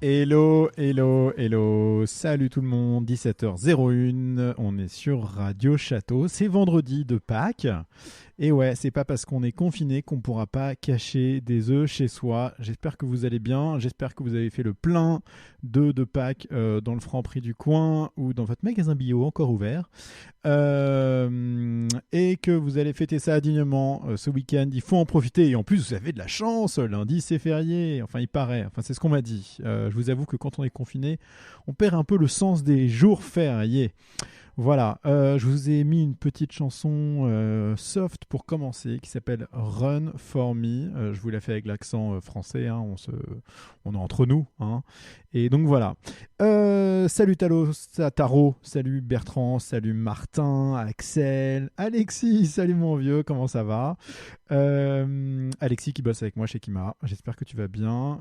Hello, hello, hello, salut tout le monde, 17h01, on est sur Radio Château, c'est vendredi de Pâques, et ouais, c'est pas parce qu'on est confiné qu'on pourra pas cacher des œufs chez soi. J'espère que vous allez bien, j'espère que vous avez fait le plein d'œufs de Pâques dans le Franprix du coin ou dans votre magasin bio encore ouvert, et que vous allez fêter ça dignement ce week-end. Il faut en profiter, et en plus vous avez de la chance, lundi c'est férié, enfin il paraît, enfin c'est ce qu'on m'a dit. Je vous avoue que quand on est confiné, on perd un peu le sens des jours fériés. Voilà, je vous ai mis une petite chanson soft pour commencer qui s'appelle Run For Me. Je vous la fais avec l'accent français, hein, on est entre nous. Hein. Et donc voilà. Salut Taro, salut Bertrand, salut Martin, Axel, Alexis, salut mon vieux, comment ça va? Alexis qui bosse avec moi chez Kima, j'espère que tu vas bien.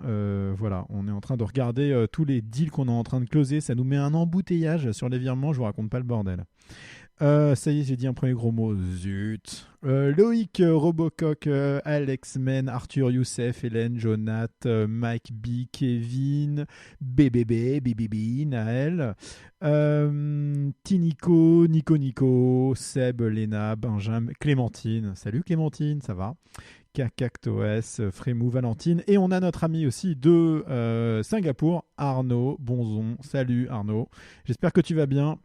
Voilà, on est en train de regarder tous les deals qu'on est en train de closer, ça nous met un embouteillage sur les virements, je vous raconte pas le bordel. Ça y est, j'ai dit un premier gros mot, zut. Loïc, Robocoq, Alex, Men, Arthur, Youssef, Hélène, Jonath, Mike B, Kevin, BBB, BBB, Naël, Tinico, Nico, Seb, Léna, Benjamin, Clémentine. Salut Clémentine, ça va? Cacactoès, Frémou, Valentine. Et on a notre ami aussi de Singapour, Arnaud Bonzon. Salut Arnaud, j'espère que tu vas bien.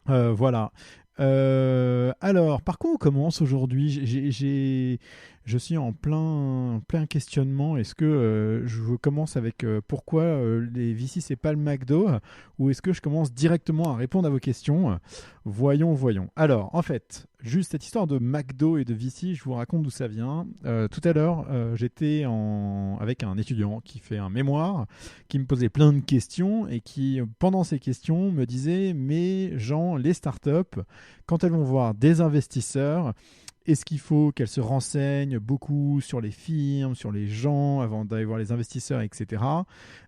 Voilà. Alors, par quoi on commence aujourd'hui? Je suis en plein questionnement. Est-ce que je commence avec pourquoi les Vici c'est pas le McDo, ou est-ce que je commence directement à répondre à vos questions? Voyons. Alors, en fait, juste cette histoire de McDo et de Vici, je vous raconte d'où ça vient. Tout à l'heure, j'étais avec un étudiant qui fait un mémoire, qui me posait plein de questions et qui, pendant ces questions, me disait « Mais Jean, les startups, quand elles vont voir des investisseurs, est-ce qu'il faut qu'elles se renseignent beaucoup sur les firmes, sur les gens, avant d'aller voir les investisseurs, etc.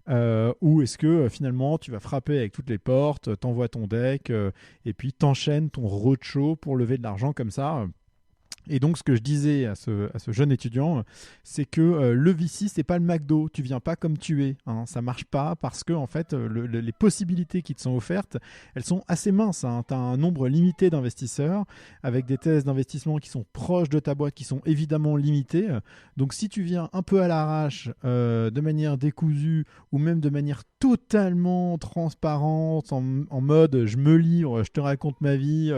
Ou est-ce que finalement tu vas frapper avec toutes les portes, t'envoies ton deck et puis t'enchaînes ton roadshow pour lever de l'argent comme ça ?» Et donc, ce que je disais à ce jeune étudiant, c'est que le VC, c'est pas le McDo. Tu viens pas comme tu es. Hein. Ça marche pas parce que, en fait, les possibilités qui te sont offertes, elles sont assez minces. Hein. Tu as un nombre limité d'investisseurs avec des thèses d'investissement qui sont proches de ta boîte, qui sont évidemment limitées. Donc, si tu viens un peu à l'arrache, de manière décousue ou même de manière totalement transparente, en mode je me livre, je te raconte ma vie,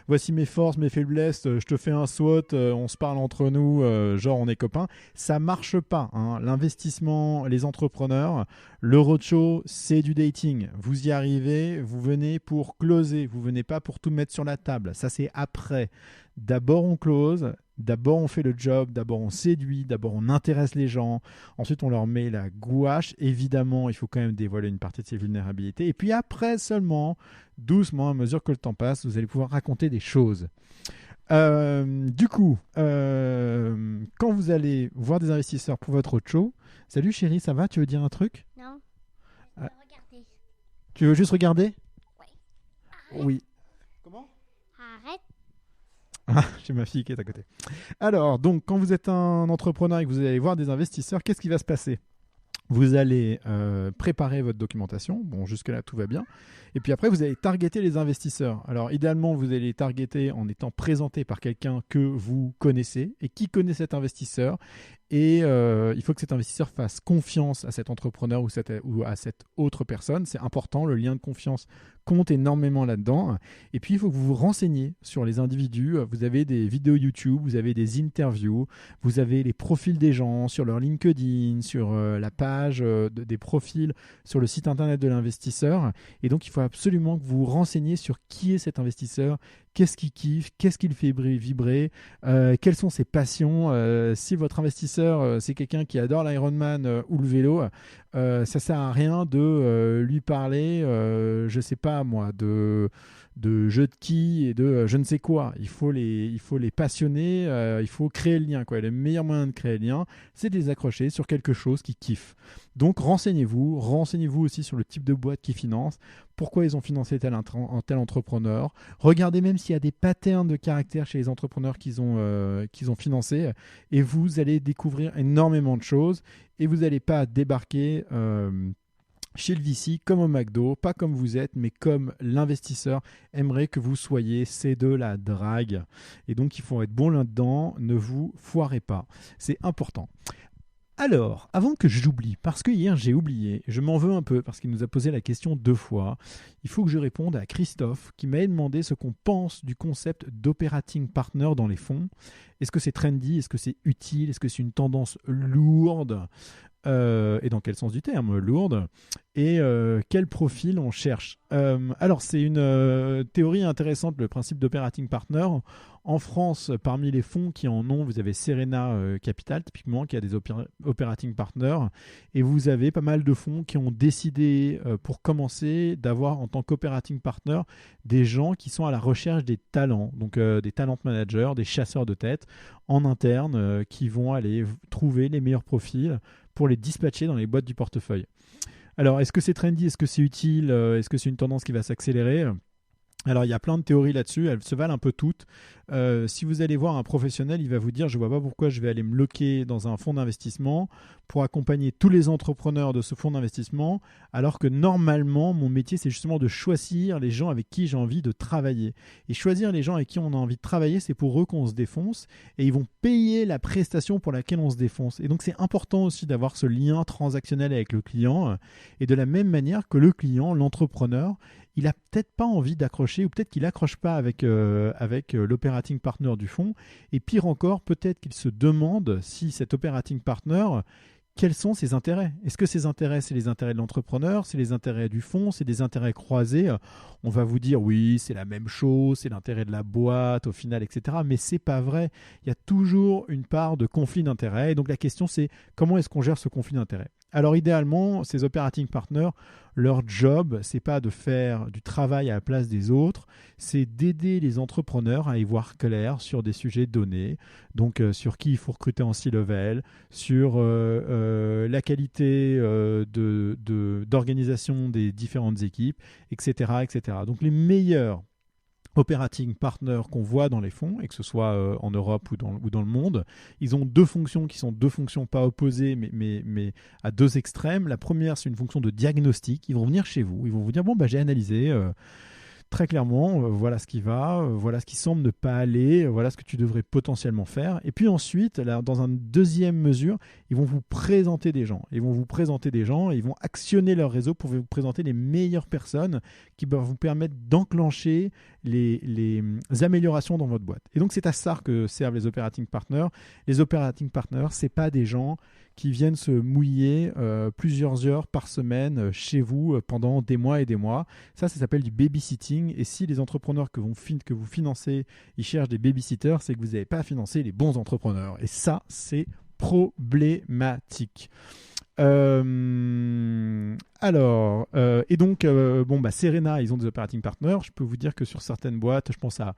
voici mes forces, mes faiblesses, je te fais un SWOT, on se parle entre nous, genre on est copains, ça marche pas. Hein. L'investissement, les entrepreneurs, le roadshow, c'est du dating. Vous y arrivez, vous venez pour closer, vous venez pas pour tout mettre sur la table. Ça, c'est après. D'abord, on close, d'abord, on fait le job, d'abord, on séduit, d'abord, on intéresse les gens, ensuite, on leur met la gouache. Évidemment, il faut quand même dévoiler une partie de ses vulnérabilités. Et puis après seulement, doucement, à mesure que le temps passe, vous allez pouvoir raconter des choses. Du coup, quand vous allez voir des investisseurs pour votre show, salut chérie, ça va? Tu veux dire un truc? Non, Ah, regardez. tu veux juste regarder? Ouais. Oui. Comment? Arrête. Ah, j'ai ma fille qui est à côté. Alors, donc, quand vous êtes un entrepreneur et que vous allez voir des investisseurs, qu'est-ce qui va se passer? Vous allez préparer votre documentation. Bon, jusque-là, tout va bien. Et puis après, vous allez targeter les investisseurs. Alors, idéalement, vous allez les targeter en étant présenté par quelqu'un que vous connaissez et qui connaît cet investisseur. Et il faut que cet investisseur fasse confiance à cet entrepreneur ou à cette autre personne. C'est important, le lien de confiance compte énormément là-dedans. Et puis, il faut que vous vous renseigniez sur les individus. Vous avez des vidéos YouTube, vous avez des interviews, vous avez les profils des gens sur leur LinkedIn, sur la page des profils sur le site internet de l'investisseur. Et donc, il faut absolument que vous vous renseigniez sur qui est cet investisseur, qu'est-ce qu'il kiffe, qu'est-ce qu'il fait vibrer, quelles sont ses passions. Si votre investisseur, c'est quelqu'un qui adore l'Ironman ou le vélo, ça sert à rien de lui parler, je sais pas moi, de jeux de quilles et de je ne sais quoi. Il faut les passionner, il faut créer le lien, quoi. Le meilleur moyen de créer le lien, c'est de les accrocher sur quelque chose qu'ils kiffent. Donc renseignez-vous aussi sur le type de boîte qu'ils financent, pourquoi ils ont financé tel entrepreneur. Regardez même s'il y a des patterns de caractère chez les entrepreneurs qu'ils ont financés, et vous allez découvrir énormément de choses, et vous n'allez pas débarquer chez le VC comme au McDo, pas comme vous êtes, mais comme l'investisseur aimerait que vous soyez. C'est de la drague. Et donc, il faut être bon là-dedans. Ne vous foirez pas. C'est important. Alors, avant que j'oublie, parce que hier j'ai oublié, je m'en veux un peu parce qu'il nous a posé la question 2 fois, il faut que je réponde à Christophe qui m'a demandé ce qu'on pense du concept d'operating partner dans les fonds. Est-ce que c'est trendy? Est-ce que c'est utile? Est-ce que c'est une tendance lourde? Et dans quel sens du terme, lourde, et quel profil on cherche. Alors, c'est une théorie intéressante, le principe d'operating partner. En France, parmi les fonds qui en ont, vous avez Serena Capital, typiquement, qui a des operating partners, et vous avez pas mal de fonds qui ont décidé, pour commencer, d'avoir en tant qu'operating partner des gens qui sont à la recherche des talents, donc des talent managers, des chasseurs de tête en interne, qui vont aller trouver les meilleurs profils pour les dispatcher dans les boîtes du portefeuille. Alors, est-ce que c'est trendy? Est-ce que c'est utile? Est-ce que c'est une tendance qui va s'accélérer? Alors, il y a plein de théories là-dessus, elles se valent un peu toutes. Si vous allez voir un professionnel, il va vous dire, je ne vois pas pourquoi je vais aller me loquer dans un fonds d'investissement pour accompagner tous les entrepreneurs de ce fonds d'investissement, alors que normalement, mon métier, c'est justement de choisir les gens avec qui j'ai envie de travailler. Et choisir les gens avec qui on a envie de travailler, c'est pour eux qu'on se défonce, et ils vont payer la prestation pour laquelle on se défonce. Et donc, c'est important aussi d'avoir ce lien transactionnel avec le client, et de la même manière que le client, l'entrepreneur, il n'a peut-être pas envie d'accrocher, ou peut-être qu'il n'accroche pas avec l'operating partner du fonds. Et pire encore, peut-être qu'il se demande si cet operating partner, quels sont ses intérêts? Est-ce que ses intérêts, c'est les intérêts de l'entrepreneur, c'est les intérêts du fonds, c'est des intérêts croisés? On va vous dire, oui, c'est la même chose, c'est l'intérêt de la boîte au final, etc. Mais c'est pas vrai. Il y a toujours une part de conflit d'intérêts. Et donc la question, c'est comment est-ce qu'on gère ce conflit d'intérêts? Alors idéalement, ces operating partners, leur job, c'est pas de faire du travail à la place des autres, c'est d'aider les entrepreneurs à y voir clair sur des sujets donnés, donc sur qui il faut recruter en C-level, sur la qualité d'organisation des différentes équipes, etc., etc. Donc les meilleurs operating partners qu'on voit dans les fonds, et que ce soit en Europe ou dans le monde, ils ont 2 fonctions qui sont 2 fonctions pas opposées, mais à 2 extrêmes. La première, c'est une fonction de diagnostic. Ils vont venir chez vous, ils vont vous dire, bon, bah, j'ai analysé très clairement, voilà ce qui va, voilà ce qui semble ne pas aller, voilà ce que tu devrais potentiellement faire. Et puis ensuite, là, dans une deuxième mesure, ils vont vous présenter des gens. Ils vont vous présenter des gens, et ils vont actionner leur réseau pour vous présenter les meilleures personnes qui vont vous permettre d'enclencher les améliorations dans votre boîte. Et donc, c'est à ça que servent les operating partners. Les operating partners, ce n'est pas des gens qui viennent se mouiller plusieurs heures par semaine chez vous pendant des mois et des mois. Ça s'appelle du babysitting. Et si les entrepreneurs que vous financez, ils cherchent des babysitters, c'est que vous n'avez pas financé les bons entrepreneurs. Et ça, c'est problématique. Et donc, Serena, ils ont des operating partners. Je peux vous dire que sur certaines boîtes, je pense à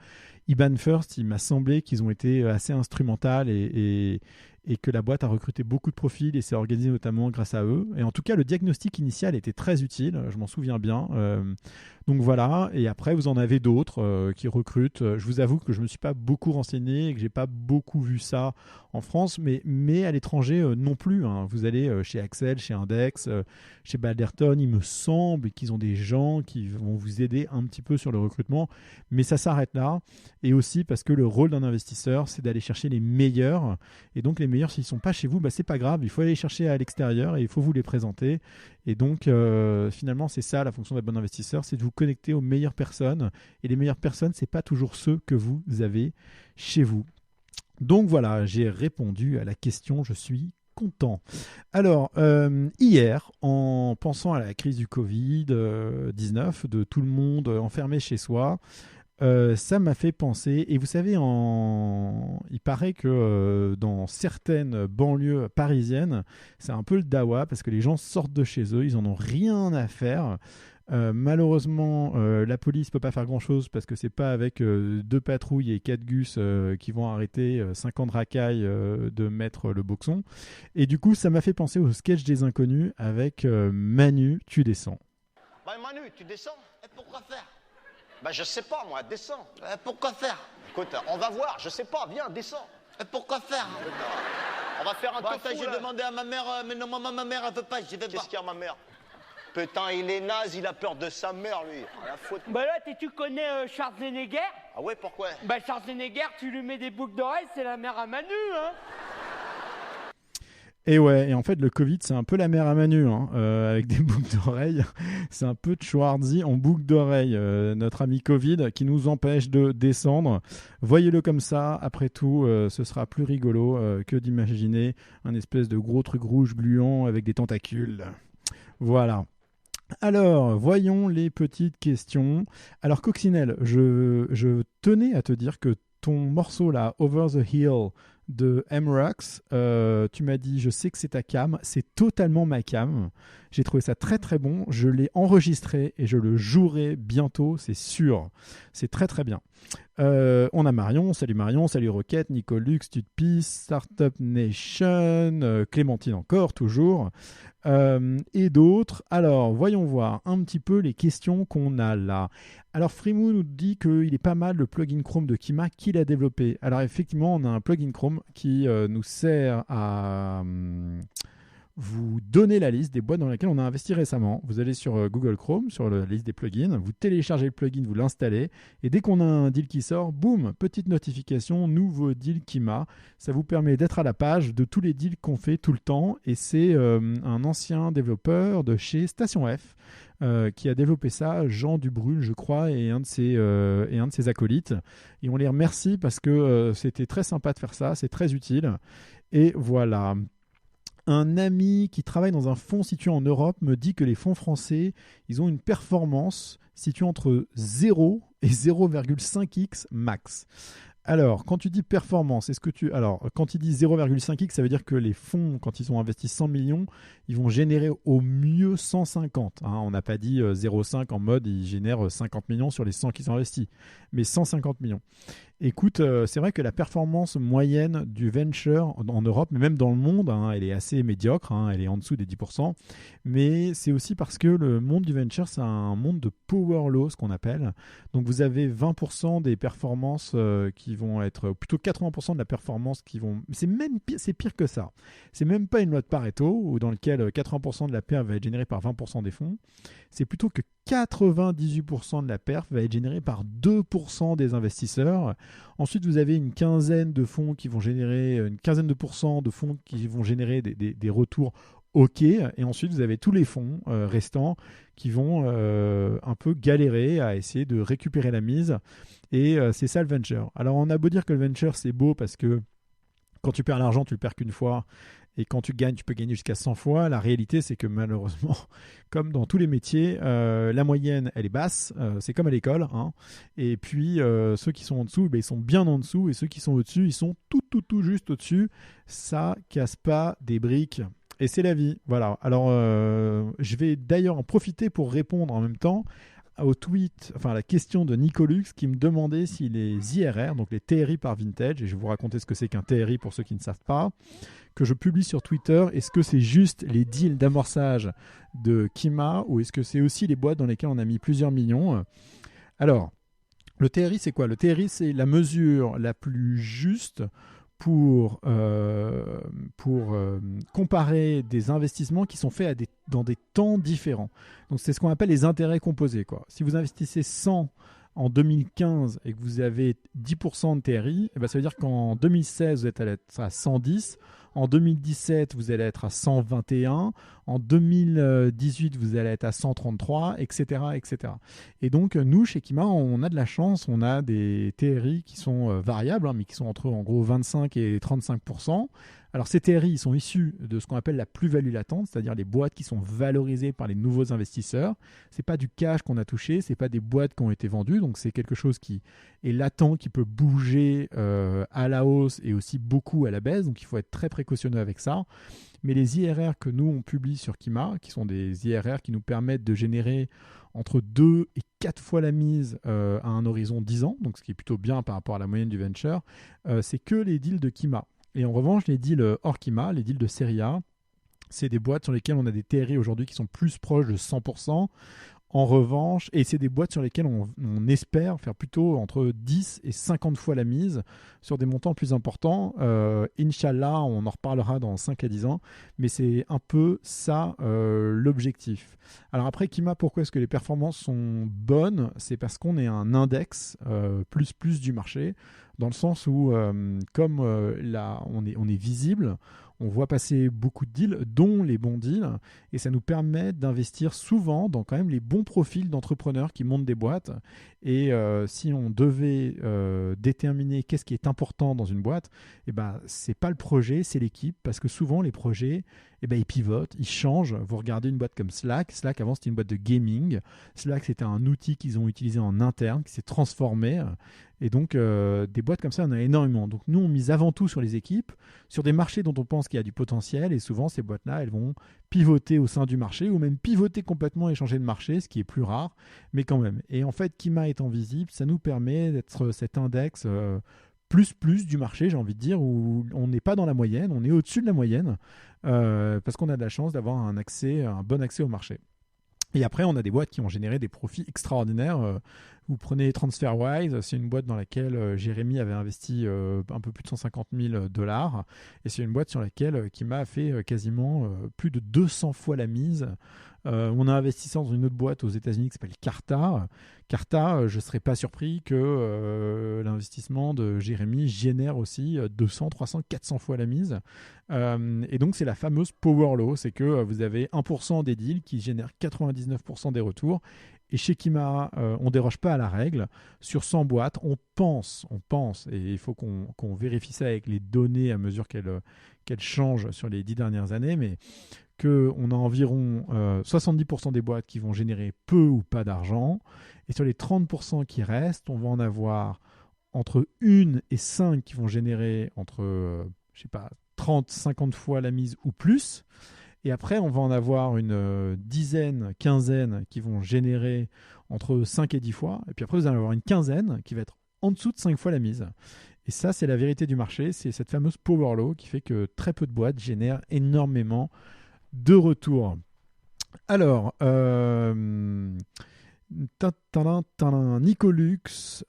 IBAN First, il m'a semblé qu'ils ont été assez instrumentales et que la boîte a recruté beaucoup de profils et s'est organisée notamment grâce à eux. Et en tout cas, le diagnostic initial était très utile, je m'en souviens bien. Donc voilà, et après, vous en avez d'autres qui recrutent. Je vous avoue que je ne me suis pas beaucoup renseigné et que je n'ai pas beaucoup vu ça en France, mais à l'étranger non plus. Hein. Vous allez chez Axel, chez Index, chez Balderton, il me semble qu'ils ont des gens qui vont vous aider un petit peu sur le recrutement, mais ça s'arrête là. Et aussi parce que le rôle d'un investisseur, c'est d'aller chercher les meilleurs. Et donc les meilleurs, s'ils ne sont pas chez vous, c'est pas grave, il faut aller les chercher à l'extérieur et il faut vous les présenter. Et donc finalement, c'est ça la fonction d'un bon investisseur, c'est de vous connecter aux meilleures personnes. Et les meilleures personnes, c'est pas toujours ceux que vous avez chez vous. Donc voilà, j'ai répondu à la question, je suis content. Alors, hier, en pensant à la crise du Covid-19, de tout le monde enfermé chez soi, ça m'a fait penser, et vous savez, il paraît que dans certaines banlieues parisiennes, c'est un peu le dawa, parce que les gens sortent de chez eux, ils en ont rien à faire. Malheureusement, la police peut pas faire grand-chose parce que c'est pas avec 2 patrouilles et 4 gus qui vont arrêter 50 racailles de mettre le boxon. Et du coup, ça m'a fait penser au sketch des Inconnus avec Manu, tu descends. Manu, tu descends. Et pourquoi faire? Je sais pas, moi, descends. Et pourquoi faire? Écoute, on va voir, je sais pas, viens, descends. Et pourquoi faire? On va faire un tofu, j'ai demandé à ma mère, mais non, ma mère, elle veut pas, j'y vais pas. Qu'est-ce qu'il y a, ma mère? Putain, il est naze, il a peur de sa mère, lui. À la faute. Là, tu connais Schwarzenegger? Ah ouais, pourquoi? Schwarzenegger, tu lui mets des boucles d'oreilles, c'est la mère à Manu, hein. Et ouais, et en fait, le Covid, c'est un peu la mère à Manu, hein, avec des boucles d'oreilles. C'est un peu de Schwarzy en boucle d'oreille, notre ami Covid, qui nous empêche de descendre. Voyez-le comme ça, après tout, ce sera plus rigolo que d'imaginer un espèce de gros truc rouge gluant avec des tentacules. Voilà. Alors, voyons les petites questions. Alors, Coccinelle, je tenais à te dire que ton morceau là, Over the Hill de M-Rox, tu m'as dit, je sais que c'est ta cam, c'est totalement ma cam. J'ai trouvé ça très très bon, je l'ai enregistré et je le jouerai bientôt, c'est sûr. C'est très très bien. On a Marion, salut Roquette, Nicolux, Tutpis, Startup Nation, Clémentine encore, toujours, et d'autres. Alors, voyons voir un petit peu les questions qu'on a là. Alors, Freemou nous dit qu'il est pas mal le plugin Chrome de Kima qu'il a développé. Alors, effectivement, on a un plugin Chrome qui nous sert à vous donner la liste des boîtes dans lesquelles on a investi récemment. Vous allez sur Google Chrome, sur la liste des plugins, vous téléchargez le plugin, vous l'installez, et dès qu'on a un deal qui sort, boum, petite notification, nouveau deal Kima. Ça vous permet d'être à la page de tous les deals qu'on fait tout le temps, et c'est un ancien développeur de chez Station F qui a développé ça, Jean Dubrul, je crois, et un de ses acolytes. Et on les remercie parce que c'était très sympa de faire ça, c'est très utile. Et voilà. Un ami qui travaille dans un fonds situé en Europe me dit que les fonds français, ils ont une performance située entre 0 et 0,5x max. Alors, quand tu dis performance, quand il dit 0,5x, ça veut dire que les fonds, quand ils ont investi 100 millions, ils vont générer au mieux 150. Hein. On n'a pas dit 0,5 en mode ils génèrent 50 millions sur les 100 qu'ils ont investis, mais 150 millions. Écoute, c'est vrai que la performance moyenne du venture en Europe, mais même dans le monde, hein, elle est assez médiocre, hein, elle est en dessous des 10%. Mais c'est aussi parce que le monde du venture, c'est un monde de power law, ce qu'on appelle. Donc vous avez 20% des performances qui vont être, plutôt 80% de la performance qui vont... C'est pire que ça. C'est même pas une loi de Pareto, où dans lequel 80% de la perf va être générée par 20% des fonds. C'est plutôt que 98% de la perf va être générée par 2% des investisseurs. Ensuite, vous avez une quinzaine de fonds qui vont générer, une quinzaine de pourcents de fonds qui vont générer des retours OK. Et ensuite, vous avez tous les fonds restants qui vont un peu galérer à essayer de récupérer la mise. Et c'est ça le venture. Alors, on a beau dire que le venture, c'est beau parce que quand tu perds l'argent, tu le perds qu'une fois. Et quand tu gagnes, tu peux gagner jusqu'à 100 fois. La réalité, c'est que malheureusement, comme dans tous les métiers, la moyenne, elle est basse. C'est comme à l'école. Hein. Et puis, ceux qui sont en dessous, ils sont bien en dessous. Et ceux qui sont au-dessus, ils sont tout juste au-dessus. Ça casse pas des briques Et c'est la vie. Voilà. Alors, je vais d'ailleurs en profiter pour répondre en même temps au tweet, enfin à la question de Nicolux qui me demandait si les IRR, donc les TRI par vintage, et je vais vous raconter ce que c'est qu'un TRI pour ceux qui ne savent pas, que je publie sur Twitter, est-ce que c'est juste les deals d'amorçage de Kima ou est-ce que c'est aussi les boîtes dans lesquelles on a mis plusieurs millions? Alors, le TRI, c'est quoi? Le TRI, c'est la mesure la plus juste pour comparer des investissements qui sont faits dans des temps différents. Donc, c'est ce qu'on appelle les intérêts composés, quoi. Si vous investissez 100 en 2015 et que vous avez 10% de TRI, eh ben, ça veut dire qu'en 2016, vous êtes à 110. En 2017, vous allez être à 121. En 2018, vous allez être à 133, etc., etc. Et donc, nous, chez Kima, on a de la chance. On a des TRI qui sont variables, mais qui sont entre, en gros, 25 et 35%. Alors, ces TRI, ils sont issus de ce qu'on appelle la plus-value latente, c'est-à-dire les boîtes qui sont valorisées par les nouveaux investisseurs. Ce n'est pas du cash qu'on a touché, ce n'est pas des boîtes qui ont été vendues. Donc, c'est quelque chose qui est latent, qui peut bouger à la hausse et aussi beaucoup à la baisse. Donc, il faut être très précautionneux avec ça. Mais les IRR que nous, on publie sur Kima, qui sont des IRR qui nous permettent de générer entre 2 et 4 fois la mise à un horizon 10 ans, donc ce qui est plutôt bien par rapport à la moyenne du venture, c'est que les deals de Kima. Et en revanche, les deals hors Kima, les deals de série A, c'est des boîtes sur lesquelles on a des TRI aujourd'hui qui sont plus proches de 100%. En revanche, et c'est des boîtes sur lesquelles on espère faire plutôt entre 10 et 50 fois la mise sur des montants plus importants. Inch'Allah, on en reparlera dans 5 à 10 ans, mais c'est un peu ça l'objectif. Alors après, Kima, pourquoi est-ce que les performances sont bonnes? C'est parce qu'on est un index plus du marché, dans le sens où, comme là, on est visible, on voit passer beaucoup de deals, dont les bons deals, et ça nous permet d'investir souvent dans quand même les bons profils d'entrepreneurs qui montent des boîtes. Et si on devait déterminer qu'est-ce qui est important dans une boîte, eh ben, c'est pas le projet, c'est l'équipe, parce que souvent les projets, eh ben, ils pivotent, ils changent. Vous regardez une boîte comme Slack. Slack, avant, c'était une boîte de gaming. Slack, c'était un outil qu'ils ont utilisé en interne, qui s'est transformé. Et donc, des boîtes comme ça, on a énormément. Donc, nous, on mise avant tout sur les équipes, sur des marchés dont on pense qu'il y a du potentiel. Et souvent, ces boîtes-là, elles vont pivoter au sein du marché ou même pivoter complètement et changer de marché, ce qui est plus rare, mais quand même. Et en fait, Kima étant visible, ça nous permet d'être cet index plus du marché, j'ai envie de dire, où on n'est pas dans la moyenne, on est au-dessus de la moyenne, parce qu'on a de la chance d'avoir un bon accès au marché. Et après, on a des boîtes qui ont généré des profits extraordinaires. Vous prenez TransferWise, c'est une boîte dans laquelle Jérémy avait investi un peu plus de 150 000 $. Et c'est une boîte sur laquelle Kima a fait quasiment plus de 200 fois la mise. On a investi dans une autre boîte aux États-Unis qui s'appelle Carta. Carta, je ne serais pas surpris que l'investissement de Jérémy génère aussi 200, 300, 400 fois la mise. Et donc, c'est la fameuse power law, c'est que vous avez 1% des deals qui génèrent 99% des retours. Et chez Kima, on ne déroge pas à la règle. Sur 100 boîtes, on pense, et il faut qu'on vérifie ça avec les données à mesure qu'elles changent sur les 10 dernières années, mais qu'on a environ 70% des boîtes qui vont générer peu ou pas d'argent. Et sur les 30% qui restent, on va en avoir entre 1 et 5 qui vont générer entre 30, 50 fois la mise ou plus. Et après, on va en avoir une dizaine, quinzaine qui vont générer entre 5 et 10 fois. Et puis après, vous allez avoir une quinzaine qui va être en dessous de 5 fois la mise. Et ça, c'est la vérité du marché. C'est cette fameuse power law qui fait que très peu de boîtes génèrent énormément de retours. Alors, Nicolux,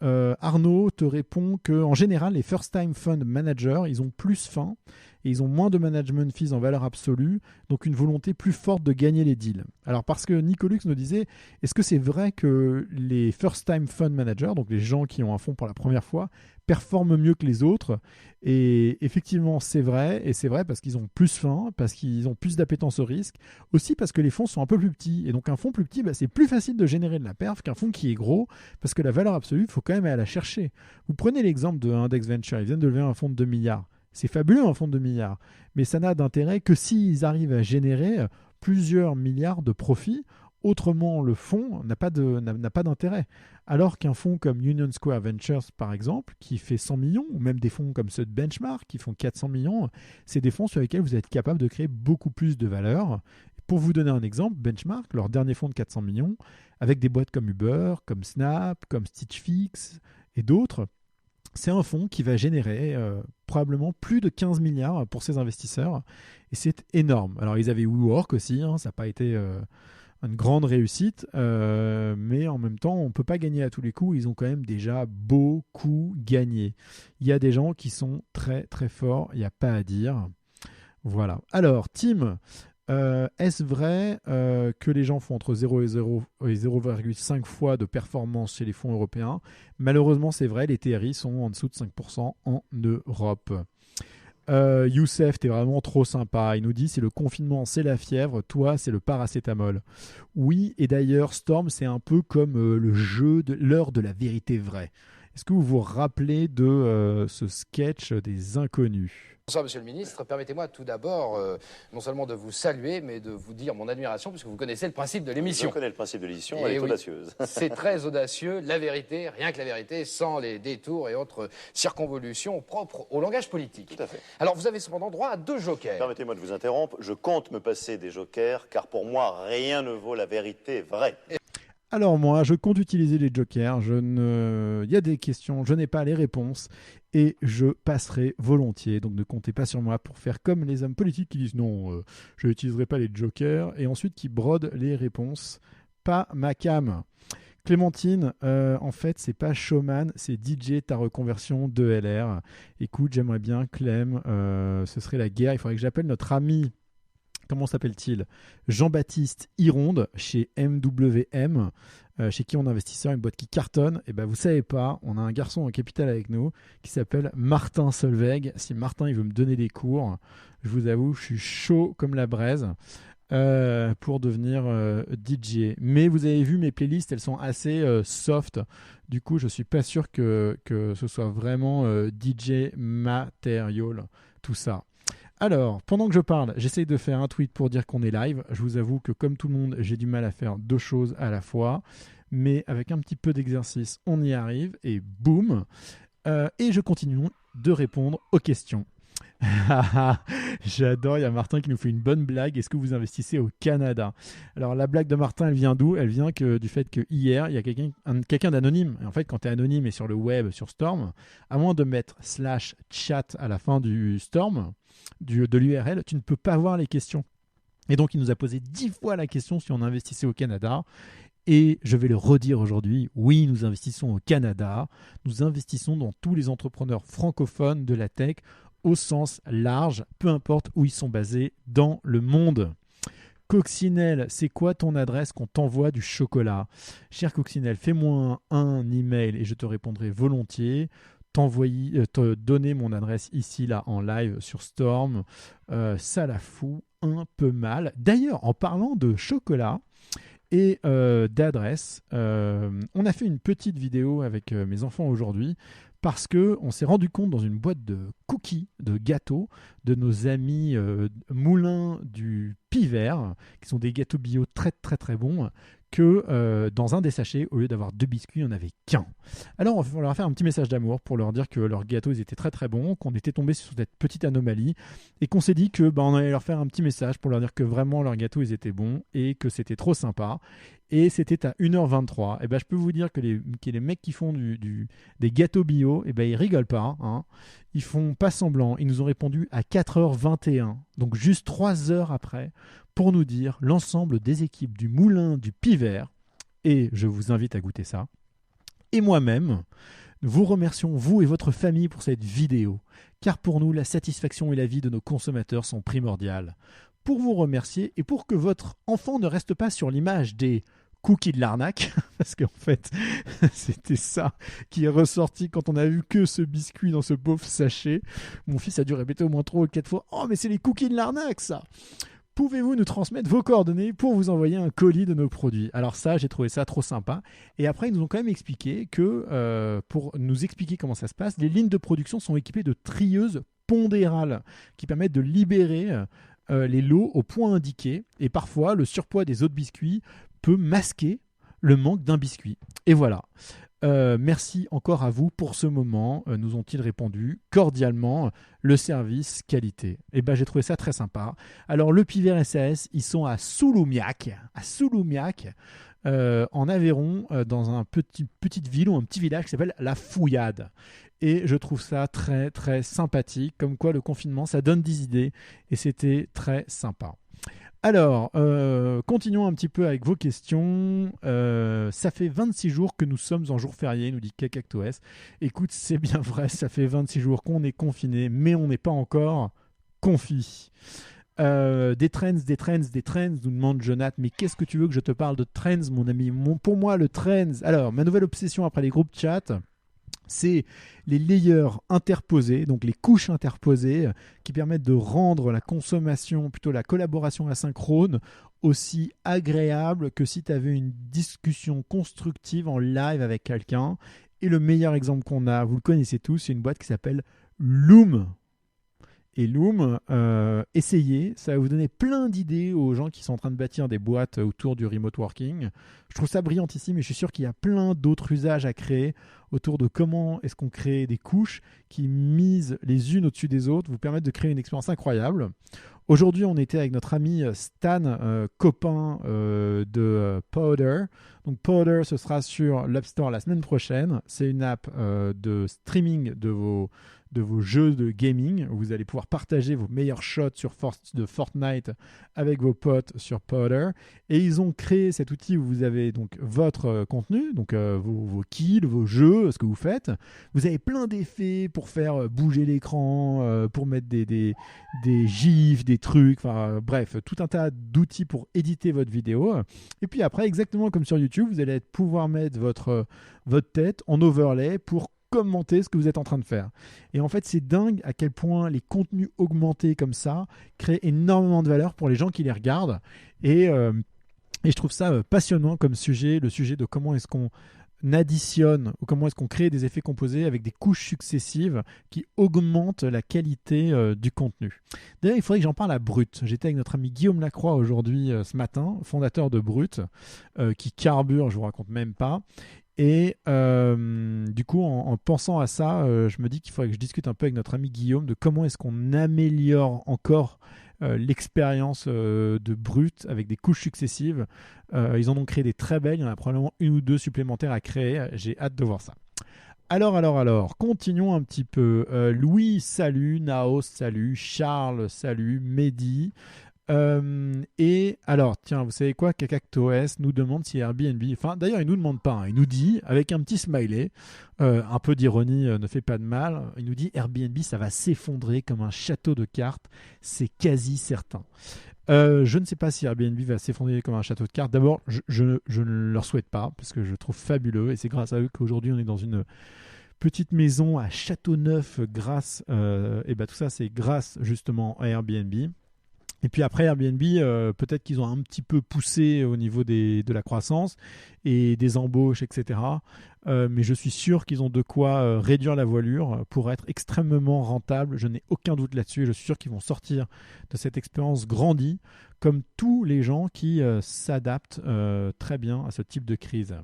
Arnaud te répond qu'en général, les first-time fund managers, ils ont plus faim et ils ont moins de management fees en valeur absolue, donc une volonté plus forte de gagner les deals. Alors parce que Nicolux nous disait, est-ce que c'est vrai que les first-time fund managers, donc les gens qui ont un fonds pour la première fois, performent mieux que les autres? Et effectivement, c'est vrai, et c'est vrai parce qu'ils ont plus faim, parce qu'ils ont plus d'appétence au risque, aussi parce que les fonds sont un peu plus petits. Et donc un fonds plus petit, c'est plus facile de générer de la perf qu'un fonds qui est gros, parce que la valeur absolue, il faut quand même aller la chercher. Vous prenez l'exemple de Index Venture, ils viennent de lever un fonds de 2 milliards. C'est fabuleux un fonds de 2 milliards, mais ça n'a d'intérêt que s'ils arrivent à générer plusieurs milliards de profits autrement le fonds n'a pas d'intérêt. Alors qu'un fonds comme Union Square Ventures, par exemple, qui fait 100 millions, ou même des fonds comme ceux de Benchmark, qui font 400 millions, c'est des fonds sur lesquels vous êtes capable de créer beaucoup plus de valeur. Pour vous donner un exemple, Benchmark, leur dernier fonds de 400 millions, avec des boîtes comme Uber, comme Snap, comme Stitch Fix et d'autres, c'est un fonds qui va générer probablement plus de 15 milliards pour ses investisseurs. Et c'est énorme. Alors, ils avaient WeWork aussi, ça n'a pas été une grande réussite, mais en même temps, on ne peut pas gagner à tous les coups. Ils ont quand même déjà beaucoup gagné. Il y a des gens qui sont très très forts, il n'y a pas à dire. Voilà. Alors, Tim, est-ce vrai que les gens font entre 0 et 0,5 fois de performance chez les fonds européens? Malheureusement, c'est vrai, les TRI sont en dessous de 5% en Europe. Youssef, t'es vraiment trop sympa. Il nous dit, c'est le confinement, c'est la fièvre. Toi, c'est le paracétamol. Oui, et d'ailleurs, Storm, c'est un peu comme le jeu de l'heure de la vérité vraie. Est-ce que vous vous rappelez de ce sketch des inconnus? Bonsoir Monsieur le Ministre, permettez-moi tout d'abord non seulement de vous saluer, mais de vous dire mon admiration, puisque vous connaissez le principe de l'émission. Je connais le principe de l'émission, elle est audacieuse. C'est très audacieux, la vérité, rien que la vérité, sans les détours et autres circonvolutions propres au langage politique. Tout à fait. Alors vous avez cependant droit à 2 jokers. Permettez-moi de vous interrompre, je compte me passer des jokers, car pour moi, rien ne vaut la vérité vraie. Alors moi, je compte utiliser les jokers. Il y a des questions, je n'ai pas les réponses et je passerai volontiers. Donc ne comptez pas sur moi pour faire comme les hommes politiques qui disent non, je n'utiliserai pas les jokers et ensuite qui brodent les réponses. Pas ma cam. Clémentine, en fait, c'est pas showman, c'est DJ ta reconversion de LR. Écoute, j'aimerais bien Clem, ce serait la guerre. Il faudrait que j'appelle notre ami. Comment s'appelle-t-il? Jean-Baptiste Ironde chez MWM, chez qui on investisseur, une boîte qui cartonne. Et ben vous savez pas, on a un garçon en capital avec nous qui s'appelle Martin Solveig. Si Martin il veut me donner des cours, je vous avoue, je suis chaud comme la braise pour devenir DJ. Mais vous avez vu mes playlists, elles sont assez soft. Du coup, je suis pas sûr que ce soit vraiment DJ Material, tout ça. Alors, pendant que je parle, j'essaye de faire un tweet pour dire qu'on est live. Je vous avoue que comme tout le monde, j'ai du mal à faire 2 choses à la fois. Mais avec un petit peu d'exercice, on y arrive et boum. Et je continue de répondre aux questions. J'adore, il y a Martin qui nous fait une bonne blague. Est-ce que vous investissez au Canada? Alors la blague de Martin, elle vient d'où? Elle vient du fait que hier, il y a quelqu'un d'anonyme. Et en fait, quand tu es anonyme et sur le web, sur Storm, à moins de mettre /chat à la fin du Storm, de l'URL, tu ne peux pas voir les questions. Et donc, il nous a posé 10 fois la question si on investissait au Canada. Et je vais le redire aujourd'hui, oui, nous investissons au Canada. Nous investissons dans tous les entrepreneurs francophones de la tech au sens large, peu importe où ils sont basés dans le monde. Coccinelle, c'est quoi ton adresse qu'on t'envoie du chocolat? Cher Coccinelle, fais-moi un email et je te répondrai volontiers. Te donner mon adresse ici, là, en live sur Storm, ça la fout un peu mal. D'ailleurs, en parlant de chocolat et d'adresse, on a fait une petite vidéo avec mes enfants aujourd'hui parce qu'on s'est rendu compte dans une boîte de cookies, de gâteaux, de nos amis Moulin du Pivert, qui sont des gâteaux bio très très très bons, que dans un des sachets, au lieu d'avoir 2 biscuits, on n'avait qu'un. Alors, on va leur faire un petit message d'amour pour leur dire que leurs gâteaux ils étaient très très bons, qu'on était tombé sur cette petite anomalie et qu'on s'est dit que on allait leur faire un petit message pour leur dire que vraiment leurs gâteaux ils étaient bons et que c'était trop sympa. Et c'était à 1h23. Et je peux vous dire que les mecs qui font des gâteaux bio, ils rigolent pas. Hein. Ils font pas semblant. Ils nous ont répondu à 4h21. Donc juste 3 heures après, pour nous dire l'ensemble des équipes du Moulin du Pivert. Et je vous invite à goûter ça. Et moi-même, vous remercions, vous et votre famille, pour cette vidéo. Car pour nous, la satisfaction et la vie de nos consommateurs sont primordiales. Pour vous remercier et pour que votre enfant ne reste pas sur l'image des cookies de l'arnaque, parce qu'en fait, c'était ça qui est ressorti quand on a vu que ce biscuit dans ce pauvre sachet. Mon fils a dû répéter au moins 3 ou 4 fois « Oh, mais c'est les cookies de l'arnaque, ça !» Pouvez-vous nous transmettre vos coordonnées pour vous envoyer un colis de nos produits? Alors ça, j'ai trouvé ça trop sympa. Et après, ils nous ont quand même expliqué que, pour nous expliquer comment ça se passe, les lignes de production sont équipées de trieuses pondérales qui permettent de libérer les lots au point indiqué. Et parfois, le surpoids des autres biscuits peut masquer le manque d'un biscuit. Et voilà. Merci encore à vous pour ce moment, nous ont-ils répondu cordialement, le service qualité. Et ben j'ai trouvé ça très sympa. Alors le Pivert SAS, ils sont à Souloumiac, en Aveyron, dans un petite ville ou un petit village qui s'appelle La Fouillade. Et je trouve ça très très sympathique, comme quoi le confinement ça donne des idées et c'était très sympa. Alors, continuons un petit peu avec vos questions. Ça fait 26 jours que nous sommes en jour férié, nous dit KKactoS. Écoute, c'est bien vrai, ça fait 26 jours qu'on est confiné, mais on n'est pas encore confi. Des trends, nous demande Jonathan. Mais qu'est-ce que tu veux que je te parle de trends, mon ami? Pour moi, le trends... Alors, ma nouvelle obsession après les groupes chat... c'est les layers interposés, donc les couches interposées qui permettent de rendre la consommation, plutôt la collaboration asynchrone, aussi agréable que si tu avais une discussion constructive en live avec quelqu'un. Et le meilleur exemple qu'on a, vous le connaissez tous, c'est une boîte qui s'appelle Loom. Et Loom, essayez, ça va vous donner plein d'idées aux gens qui sont en train de bâtir des boîtes autour du remote working. Je trouve ça brillantissime et je suis sûr qu'il y a plein d'autres usages à créer autour de comment est-ce qu'on crée des couches qui, mises les unes au-dessus des autres, vous permettent de créer une expérience incroyable. Aujourd'hui, on était avec notre ami Stan, copain de Powder. Donc Powder, ce sera sur l'App Store la semaine prochaine. C'est une app de streaming de vos jeux de gaming. Vous allez pouvoir partager vos meilleurs shots de Fortnite avec vos potes sur Powder. Et ils ont créé cet outil où vous avez donc votre contenu, donc vos kills, vos jeux, ce que vous faites. Vous avez plein d'effets pour faire bouger l'écran, pour mettre des gifs, des trucs, enfin bref, tout un tas d'outils pour éditer votre vidéo. Et puis après, exactement comme sur YouTube, vous allez pouvoir mettre votre tête en overlay pour commenter ce que vous êtes en train de faire. Et en fait, c'est dingue à quel point les contenus augmentés comme ça créent énormément de valeur pour les gens qui les regardent. Et je trouve ça passionnant comme sujet, le sujet de comment est-ce qu'on additionne ou comment est-ce qu'on crée des effets composés avec des couches successives qui augmentent la qualité du contenu. D'ailleurs, il faudrait que j'en parle à Brut. J'étais avec notre ami Guillaume Lacroix aujourd'hui, ce matin, fondateur de Brut, qui carbure, je vous raconte même pas. Et du coup, en pensant à ça, je me dis qu'il faudrait que je discute un peu avec notre ami Guillaume de comment est-ce qu'on améliore encore l'expérience de Brut avec des couches successives. Ils en ont créé des très belles, il y en a probablement une ou deux supplémentaires à créer. J'ai hâte de voir ça. Alors, continuons un petit peu. Louis, salut. Naos, salut. Charles, salut. Mehdi. Et alors, tiens, vous savez quoi, KKactoS nous demande si Airbnb, enfin d'ailleurs il nous demande pas, il nous dit avec un petit smiley, un peu d'ironie ne fait pas de mal, il nous dit Airbnb ça va s'effondrer comme un château de cartes, c'est quasi certain. Je ne sais pas si Airbnb va s'effondrer comme un château de cartes. D'abord, je ne leur souhaite pas parce que je le trouve fabuleux et c'est grâce à eux qu'aujourd'hui on est dans une petite maison à Châteauneuf grâce, et ben tout ça c'est grâce justement à Airbnb. Et puis après Airbnb, peut-être qu'ils ont un petit peu poussé au niveau de la croissance et des embauches, etc. Mais je suis sûr qu'ils ont de quoi réduire la voilure pour être extrêmement rentables. Je n'ai aucun doute là-dessus. Je suis sûr qu'ils vont sortir de cette expérience grandie, comme tous les gens qui s'adaptent très bien à ce type de crise.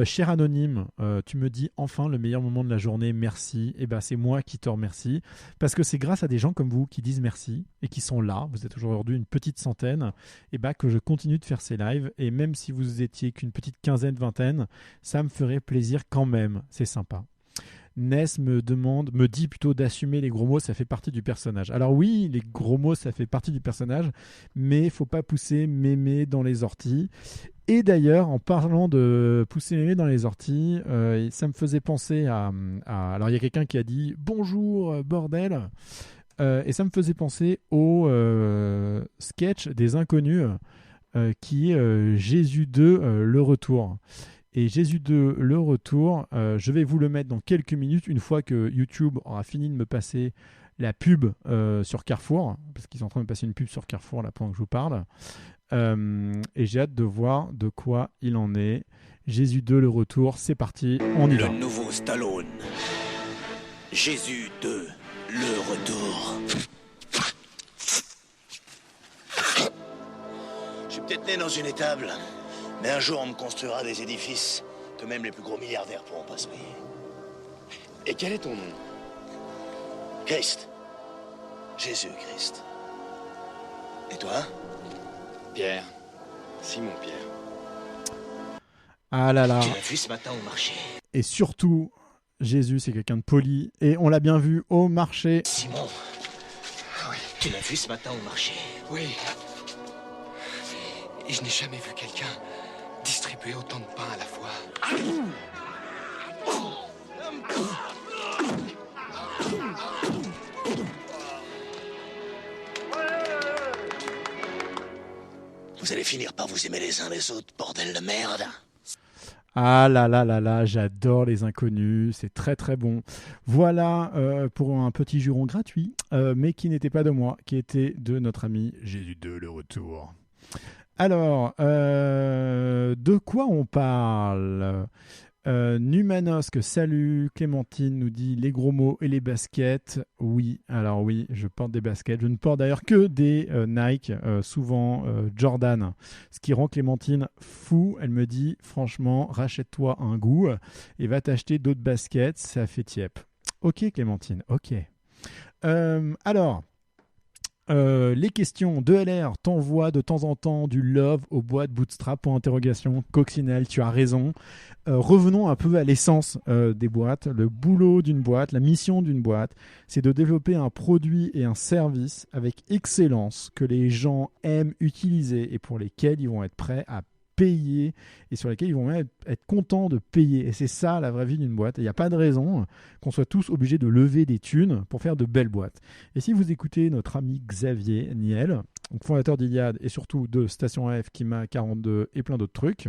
Cher anonyme, tu me dis enfin le meilleur moment de la journée, merci. Et ben c'est moi qui te remercie parce que c'est grâce à des gens comme vous qui disent merci et qui sont là. Vous êtes aujourd'hui une petite centaine, et ben que je continue de faire ces lives. Et même si vous étiez qu'une petite quinzaine, vingtaine, ça me ferait plaisir quand même. C'est sympa. Ness me dit plutôt d'assumer les gros mots, ça fait partie du personnage. Alors oui, les gros mots, ça fait partie du personnage, mais il ne faut pas pousser mémé dans les orties. Et d'ailleurs, en parlant de pousser mémé dans les orties, ça me faisait penser à... Alors il y a quelqu'un qui a dit « Bonjour, bordel !» et ça me faisait penser au sketch des Inconnus qui est Jésus 2, le retour. Et Jésus 2, le retour, je vais vous le mettre dans quelques minutes, une fois que YouTube aura fini de me passer la pub sur Carrefour, parce qu'ils sont en train de me passer une pub sur Carrefour là pendant que je vous parle. Et j'ai hâte de voir de quoi il en est. Jésus 2, le retour, c'est parti, on y va. Le nouveau Stallone. Jésus 2, le retour. Je suis peut-être Né dans une étable, mais un jour on me construira des édifices que même les plus gros milliardaires pourront pas se payer. Et quel est ton nom? Christ. Jésus-Christ. Et toi? Pierre. Simon Pierre. Ah là là. Tu l'as vu ce matin au marché? Et surtout, Jésus, c'est quelqu'un de poli. Et on l'a bien vu au marché. Simon. Oui. Tu l'as vu ce matin au marché? Oui. Et je n'ai jamais vu quelqu'un distribuer autant de pain à la fois. Vous allez finir par vous aimer les uns les autres, bordel de merde. Ah là là là là, j'adore les inconnus, c'est très très bon. Voilà pour un petit juron gratuit, mais qui n'était pas de moi, qui était de notre ami Jésus 2, le retour. Alors, de quoi on parle? Numanosque, salut. Clémentine nous dit les gros mots et les baskets. Oui, alors oui, je porte des baskets. Je ne porte d'ailleurs que des Nike, souvent Jordan. Ce qui rend Clémentine fou. Elle me dit, franchement, rachète-toi un goût et va t'acheter d'autres baskets. Ça fait tiep. Ok, Clémentine, ok. Alors... les questions de LR t'envoient de temps en temps du love aux boîtes Bootstrap pour interrogation. Coccinelle, tu as raison. Revenons un peu à l'essence des boîtes. Le boulot d'une boîte, la mission d'une boîte, c'est de développer un produit et un service avec excellence que les gens aiment utiliser et pour lesquels ils vont être prêts à payer et sur lesquels ils vont même être contents de payer. Et c'est ça la vraie vie d'une boîte. Il n'y a pas de raison qu'on soit tous obligés de lever des thunes pour faire de belles boîtes. Et si vous écoutez notre ami Xavier Niel, donc fondateur d'Iliade et surtout de Station F, Kima 42 et plein d'autres trucs,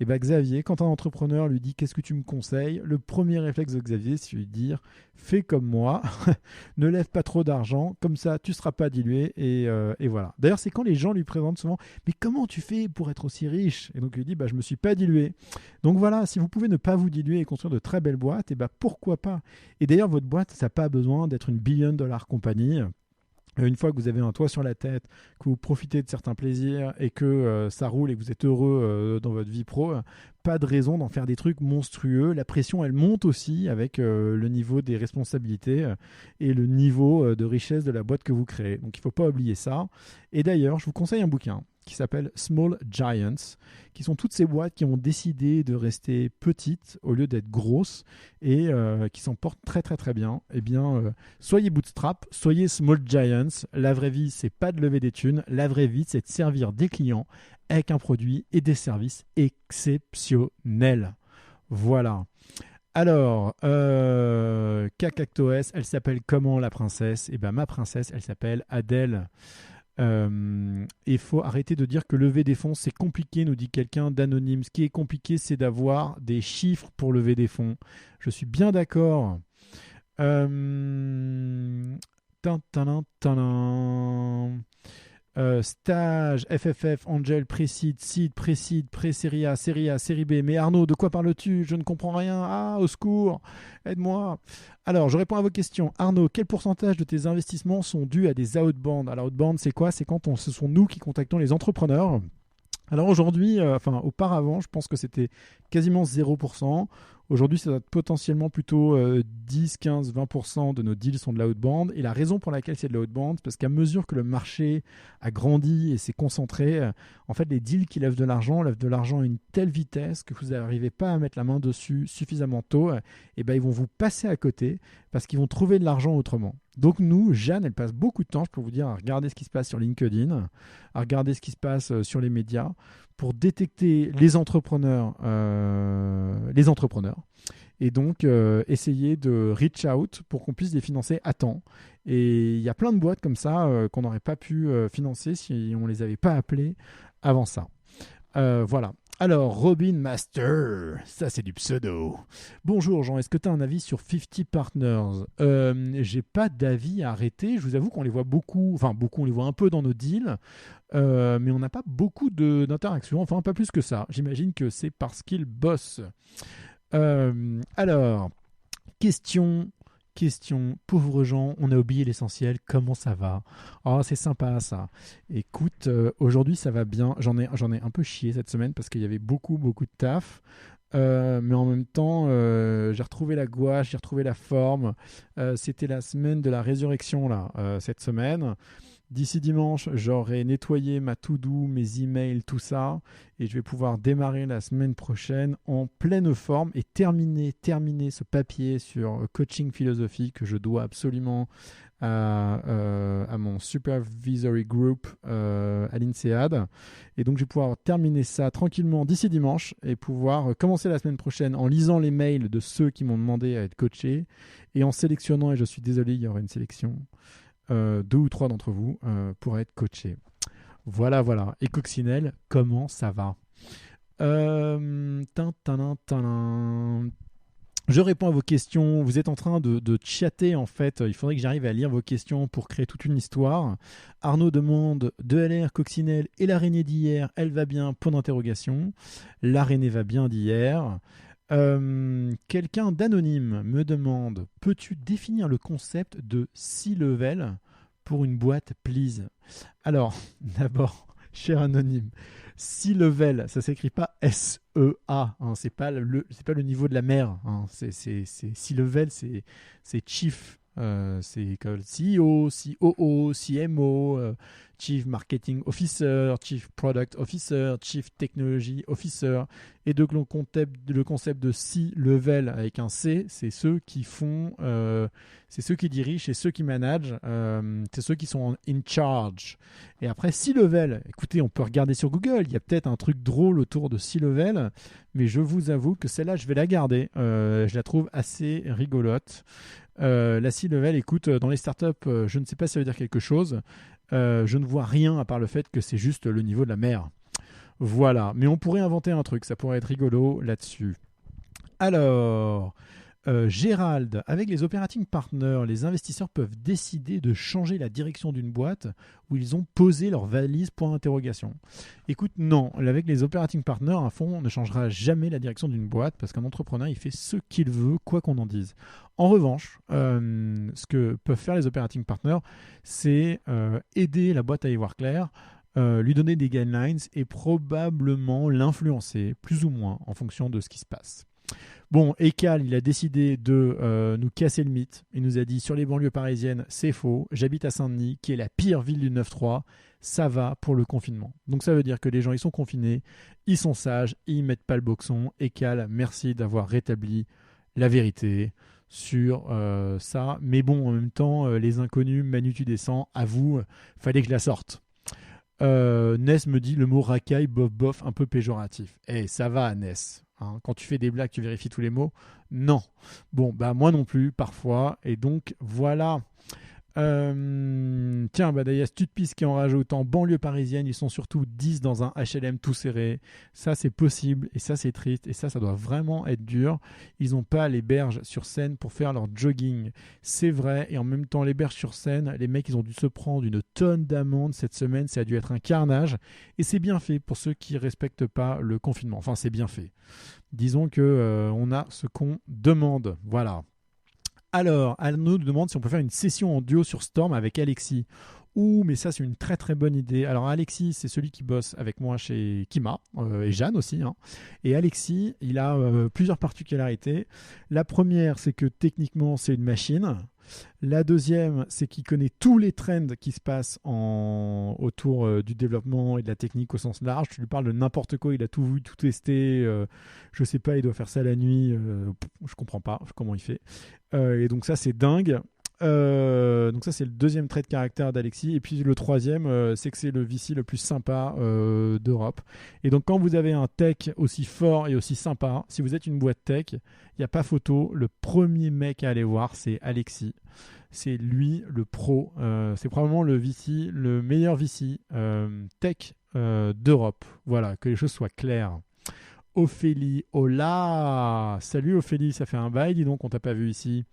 et ben Xavier, quand un entrepreneur lui dit qu'est-ce que tu me conseilles, le premier réflexe de Xavier, c'est lui dire fais comme moi, ne lève pas trop d'argent, comme ça tu ne seras pas dilué et voilà. D'ailleurs, c'est quand les gens lui présentent souvent mais comment tu fais pour être aussi riche? Et donc il lui dit bah, je ne me suis pas dilué. Donc voilà, si vous pouvez ne pas vous diluer et construire de très belles boîtes, et ben pourquoi pas? Et d'ailleurs, votre boîte, ça n'a pas besoin d'être une billion-dollar compagnie. Une fois que vous avez un toit sur la tête, que vous profitez de certains plaisirs et que ça roule et que vous êtes heureux dans votre vie pro, pas de raison d'en faire des trucs monstrueux. La pression, elle monte aussi avec le niveau des responsabilités et le niveau de richesse de la boîte que vous créez. Donc il ne faut pas oublier ça. Et d'ailleurs, je vous conseille un bouquin qui s'appelle Small Giants, qui sont toutes ces boîtes qui ont décidé de rester petites au lieu d'être grosses et qui s'en portent très très très bien. Eh bien, soyez bootstrap, soyez Small Giants. La vraie vie, c'est pas de lever des thunes. La vraie vie, c'est de servir des clients avec un produit et des services exceptionnels. Voilà. Alors, Cacactoès, elle s'appelle comment la princesse? Eh bien, ma princesse, elle s'appelle Adèle. Il faut arrêter de dire que lever des fonds c'est compliqué, nous dit quelqu'un d'anonyme. Ce qui est compliqué, c'est d'avoir des chiffres pour lever des fonds. Je suis bien d'accord. Stage, FFF, Angel, Précide, Cid, Précide, Pré-Série A, Série B. Mais Arnaud, de quoi parles-tu? Je ne comprends rien. Ah, au secours, aide-moi. Alors, je réponds à vos questions. Arnaud, quel pourcentage de tes investissements sont dus à des outbound? Alors, outbound, c'est quoi? C'est quand ce sont nous qui contactons les entrepreneurs. Alors aujourd'hui, auparavant, je pense que c'était quasiment 0%. Aujourd'hui, ça doit être potentiellement plutôt 10, 15, 20% de nos deals sont de l'outbound. Et la raison pour laquelle c'est de l'outbound, c'est parce qu'à mesure que le marché a grandi et s'est concentré, en fait, les deals qui lèvent de l'argent à une telle vitesse que vous n'arrivez pas à mettre la main dessus suffisamment tôt. Et ben, ils vont vous passer à côté parce qu'ils vont trouver de l'argent autrement. Donc nous, Jeanne, elle passe beaucoup de temps, je peux vous dire, à regarder ce qui se passe sur LinkedIn, à regarder ce qui se passe sur les médias pour détecter les entrepreneurs et donc essayer de reach out pour qu'on puisse les financer à temps. Et il y a plein de boîtes comme ça qu'on n'aurait pas pu financer si on ne les avait pas appelées avant ça. Voilà. Alors, Robin Master, ça c'est du pseudo. Bonjour Jean, est-ce que tu as un avis sur 50 Partners? J'ai pas d'avis à arrêter, je vous avoue qu'on les voit beaucoup, on les voit un peu dans nos deals, mais on n'a pas beaucoup d'interactions, enfin pas plus que ça. J'imagine que c'est parce qu'ils bossent. Alors, question questions. Pauvres gens, on a oublié l'essentiel. Comment ça va? Oh, c'est sympa ça. Écoute, aujourd'hui ça va bien. J'en ai un peu chié cette semaine parce qu'il y avait beaucoup de taf. Mais en même temps, j'ai retrouvé la gouache, j'ai retrouvé la forme. C'était la semaine de la résurrection là, cette semaine. D'ici dimanche, j'aurai nettoyé ma to-do, mes emails, tout ça, et je vais pouvoir démarrer la semaine prochaine en pleine forme et terminer ce papier sur coaching philosophie que je dois absolument à mon supervisory group à l'INSEAD. Et donc, je vais pouvoir terminer ça tranquillement d'ici dimanche et pouvoir commencer la semaine prochaine en lisant les mails de ceux qui m'ont demandé à être coaché et en sélectionnant, et je suis désolé, il y aura une sélection, 2 ou 3 d'entre vous pour être coachés. Voilà. Et Coccinelle, comment ça va? Je réponds à vos questions. Vous êtes en train de chatter en fait. Il faudrait que j'arrive à lire vos questions pour créer toute une histoire. Arnaud demande de LR, Coccinelle et l'araignée d'hier. Elle va bien? Point d'interrogation. L'araignée va bien d'hier. Quelqu'un d'anonyme me demande: peux-tu définir le concept de C-level pour une boîte, please? Alors, d'abord, cher anonyme, C-level, ça s'écrit pas S-E-A, hein, c'est pas le niveau de la mer, hein, c'est C-level, c'est chief. C'est comme CEO, COO, CMO, Chief Marketing Officer, Chief Product Officer, Chief Technology Officer. Et donc le concept de C-level avec un C, c'est ceux qui font, c'est ceux qui dirigent, c'est ceux qui managent, c'est ceux qui sont in charge. Et après C-level, écoutez, on peut regarder sur Google, il y a peut-être un truc drôle autour de C-level, mais je vous avoue que celle-là, je vais la garder. Je la trouve assez rigolote. La C-level, écoute, dans les startups, je ne sais pas si ça veut dire quelque chose. Je ne vois rien à part le fait que c'est juste le niveau de la mer. Voilà, mais on pourrait inventer un truc, ça pourrait être rigolo là-dessus. Alors, Gérald, avec les operating partners, les investisseurs peuvent décider de changer la direction d'une boîte où ils ont posé leur valise point d'interrogation. Écoute, non, avec les operating partners, un fonds ne changera jamais la direction d'une boîte parce qu'un entrepreneur, il fait ce qu'il veut, quoi qu'on en dise. En revanche, ce que peuvent faire les operating partners, c'est aider la boîte à y voir clair, lui donner des guidelines et probablement l'influencer, plus ou moins, en fonction de ce qui se passe. Bon, Ekal, il a décidé de nous casser le mythe. Il nous a dit, sur les banlieues parisiennes, c'est faux. J'habite à Saint-Denis, qui est la pire ville du 9-3. Ça va pour le confinement. Donc ça veut dire que les gens, ils sont confinés, ils sont sages, ils ne mettent pas le boxon. Ekal, merci d'avoir rétabli la vérité sur ça. Mais bon, en même temps, les inconnus, Manu, tu descends, à vous, fallait que je la sorte. Ness me dit le mot racaille, bof, un peu péjoratif. Ça va, Ness. Hein, quand tu fais des blagues, tu vérifies tous les mots? Non. Bon, bah moi non plus, parfois. Et donc, voilà. Tiens, Badaïas Tutpis qui en rajoute: en banlieue parisienne, ils sont surtout 10 dans un HLM tout serré. Ça, c'est possible et ça, c'est triste. Et ça doit vraiment être dur. Ils n'ont pas les berges sur Seine pour faire leur jogging. C'est vrai. Et en même temps, les berges sur Seine, les mecs, ils ont dû se prendre une tonne d'amendes cette semaine. Ça a dû être un carnage. Et c'est bien fait pour ceux qui ne respectent pas le confinement. Enfin, c'est bien fait. Disons que on a ce qu'on demande. Voilà. Alors, Arnaud nous demande si on peut faire une session en duo sur Storm avec Alexis. Mais ça, c'est une très très bonne idée. Alors, Alexis, c'est celui qui bosse avec moi chez Kima, et Jeanne aussi. Hein. Et Alexis, il a plusieurs particularités. La première, c'est que techniquement, c'est une machine. La deuxième, c'est qu'il connaît tous les trends qui se passent autour du développement et de la technique au sens large. Tu lui parles de n'importe quoi, il a tout vu, tout testé. Je sais pas, il doit faire ça la nuit. Je comprends pas comment il fait. Et donc ça, c'est dingue. Donc ça, c'est le deuxième trait de caractère d'Alexis. Et puis le troisième, c'est que c'est le VC le plus sympa d'Europe. Et donc quand vous avez un tech aussi fort et aussi sympa, si vous êtes une boîte tech, il n'y a pas photo. Le premier mec à aller voir, c'est Alexis. C'est lui le pro. C'est probablement le VC, le meilleur VC tech d'Europe. Voilà, que les choses soient claires. Ophélie, hola! Salut Ophélie, ça fait un bail, dis donc, on t'a pas vu ici.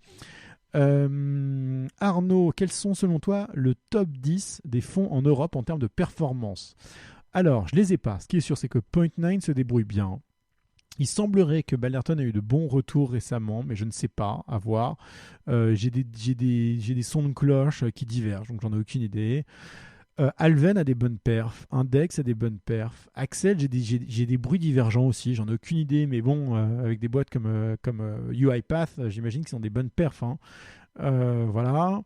Arnaud, quels sont selon toi le top 10 des fonds en Europe en termes de performance? Alors, je les ai pas. Ce qui est sûr, c'est que Point9 se débrouille bien. Il semblerait que Balderton a eu de bons retours récemment, mais je ne sais pas, à voir. J'ai des sons de cloche qui divergent, donc j'en ai aucune idée. Alven a des bonnes perfs, Index a des bonnes perfs, Axel, j'ai des bruits divergents aussi, j'en ai aucune idée, mais bon, avec des boîtes comme UiPath, j'imagine qu'ils ont des bonnes perfs. Hein. Voilà.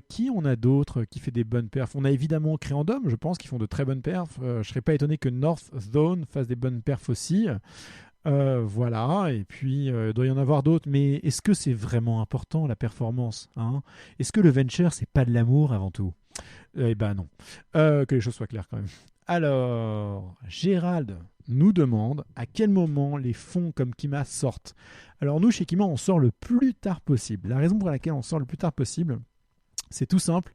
Qui on a d'autres qui fait des bonnes perfs? On a évidemment Créandom, je pense, qui font de très bonnes perfs. Je serais pas étonné que North Zone fasse des bonnes perfs aussi. Voilà, et puis il doit y en avoir d'autres, mais est-ce que c'est vraiment important la performance, hein? Est-ce que le venture, c'est pas de l'amour avant tout? Eh ben non. Que les choses soient claires quand même. Alors, Gérald nous demande à quel moment les fonds comme Kima sortent. Alors nous, chez Kima, on sort le plus tard possible. La raison pour laquelle on sort le plus tard possible, c'est tout simple.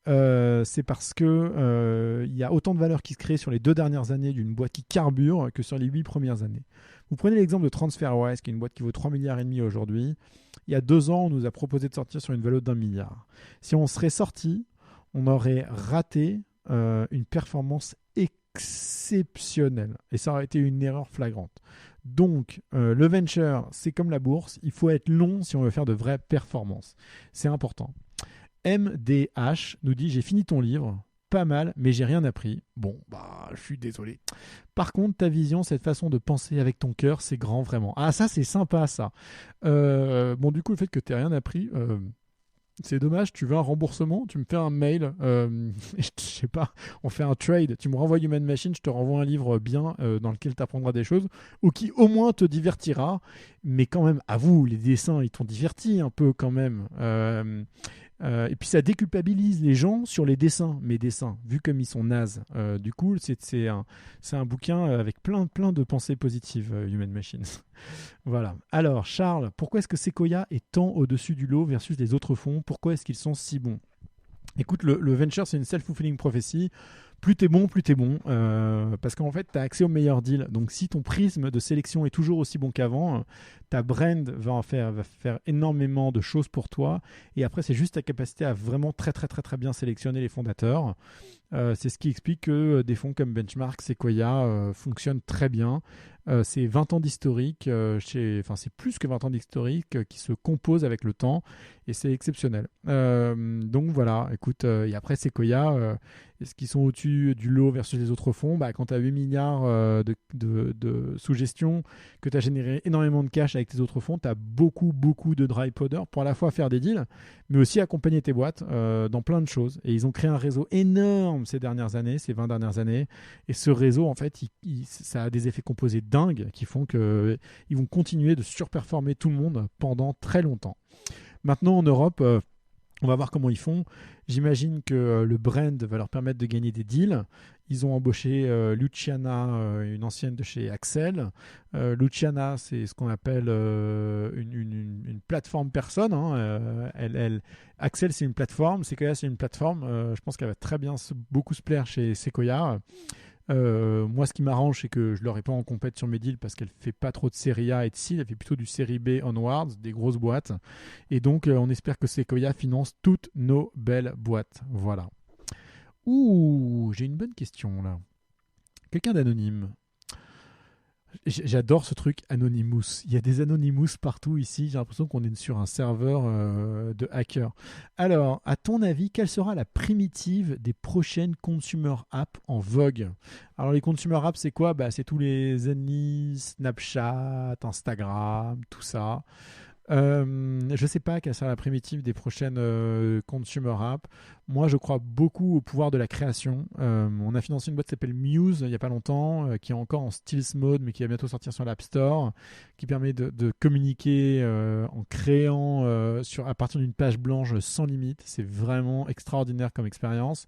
C'est parce que y a autant de valeur qui se crée sur les 2 dernières années d'une boîte qui carbure que sur les 8 premières années. Vous prenez l'exemple de TransferWise, qui est une boîte qui vaut 3,5 milliards aujourd'hui. Il y a 2 ans, on nous a proposé de sortir sur une valeur d'1 milliard. Si on serait sorti, on aurait raté une performance exceptionnelle. Et ça aurait été une erreur flagrante. Donc, le venture, c'est comme la bourse. Il faut être long si on veut faire de vraies performances. C'est important. MDH nous dit: j'ai fini ton livre, pas mal, mais j'ai rien appris. Bon, bah, je suis désolé. Par contre, ta vision, cette façon de penser avec ton cœur, c'est grand vraiment. Ah, ça, c'est sympa, ça. Bon, du coup, le fait que tu n'aies rien appris, c'est dommage. Tu veux un remboursement, tu me fais un mail, je sais pas, on fait un trade, tu me renvoies Human Machine, je te renvoie un livre bien dans lequel tu apprendras des choses, ou qui au moins te divertira. Mais quand même, avoue, les dessins, ils t'ont diverti un peu quand même. Et puis ça déculpabilise les gens sur les dessins, mes dessins, vu comme ils sont nazes. Du coup, c'est un bouquin avec plein de pensées positives, Human Machines. Voilà. Alors, Charles, pourquoi est-ce que Sequoia est tant au-dessus du lot versus les autres fonds? Pourquoi est-ce qu'ils sont si bons? Écoute, le venture, c'est une self-fulfilling prophecy. Plus t'es bon, parce qu'en fait, tu as accès aux meilleurs deals. Donc, si ton prisme de sélection est toujours aussi bon qu'avant, ta brand va faire énormément de choses pour toi. Et après, c'est juste ta capacité à vraiment très bien sélectionner les fondateurs. C'est ce qui explique que des fonds comme Benchmark, Sequoia fonctionnent très bien. C'est 20 ans d'historique, c'est plus que 20 ans d'historique qui se composent avec le temps, et c'est exceptionnel. Donc voilà, écoute, et après Sequoia, est-ce qu'ils sont au-dessus du lot versus les autres fonds? Quand tu as 8 milliards de sous-gestion, que tu as généré énormément de cash avec tes autres fonds, tu as beaucoup de dry powder pour à la fois faire des deals, mais aussi accompagner tes boîtes dans plein de choses. Et ils ont créé un réseau énorme ces 20 dernières années. Et ce réseau, en fait, ça a des effets composés dingues qui font qu'ils vont continuer de surperformer tout le monde pendant très longtemps. Maintenant, en Europe, on va voir comment ils font. J'imagine que le brand va leur permettre de gagner des deals. Ils ont embauché Luciana, une ancienne de chez Axel. Luciana, c'est ce qu'on appelle une plateforme personne. Hein. Axel, c'est une plateforme. Sequoia, c'est une plateforme. Je pense qu'elle va très bien beaucoup se plaire chez Sequoia. Moi, ce qui m'arrange, c'est que je leur ai pas en compète sur mes deals parce qu'elle fait pas trop de série A et de C, elle fait plutôt du série B onwards, des grosses boîtes. Et donc, on espère que Sequoia finance toutes nos belles boîtes. Voilà. Ouh, j'ai une bonne question là. Quelqu'un d'anonyme. J'adore ce truc Anonymous. Il y a des Anonymous partout ici. J'ai l'impression qu'on est sur un serveur de hackers. Alors, à ton avis, quelle sera la primitive des prochaines consumer apps en vogue? Alors, les consumer apps, c'est quoi? C'est tous les Zenly, Snapchat, Instagram, tout ça. Je sais pas quelle sera la primitive des prochaines consumer apps. Moi, je crois beaucoup au pouvoir de la création. On a financé une boîte qui s'appelle Muse il n'y a pas longtemps, qui est encore en stealth mode, mais qui va bientôt sortir sur l'App Store, qui permet de communiquer en créant à partir d'une page blanche sans limite. C'est vraiment extraordinaire comme expérience.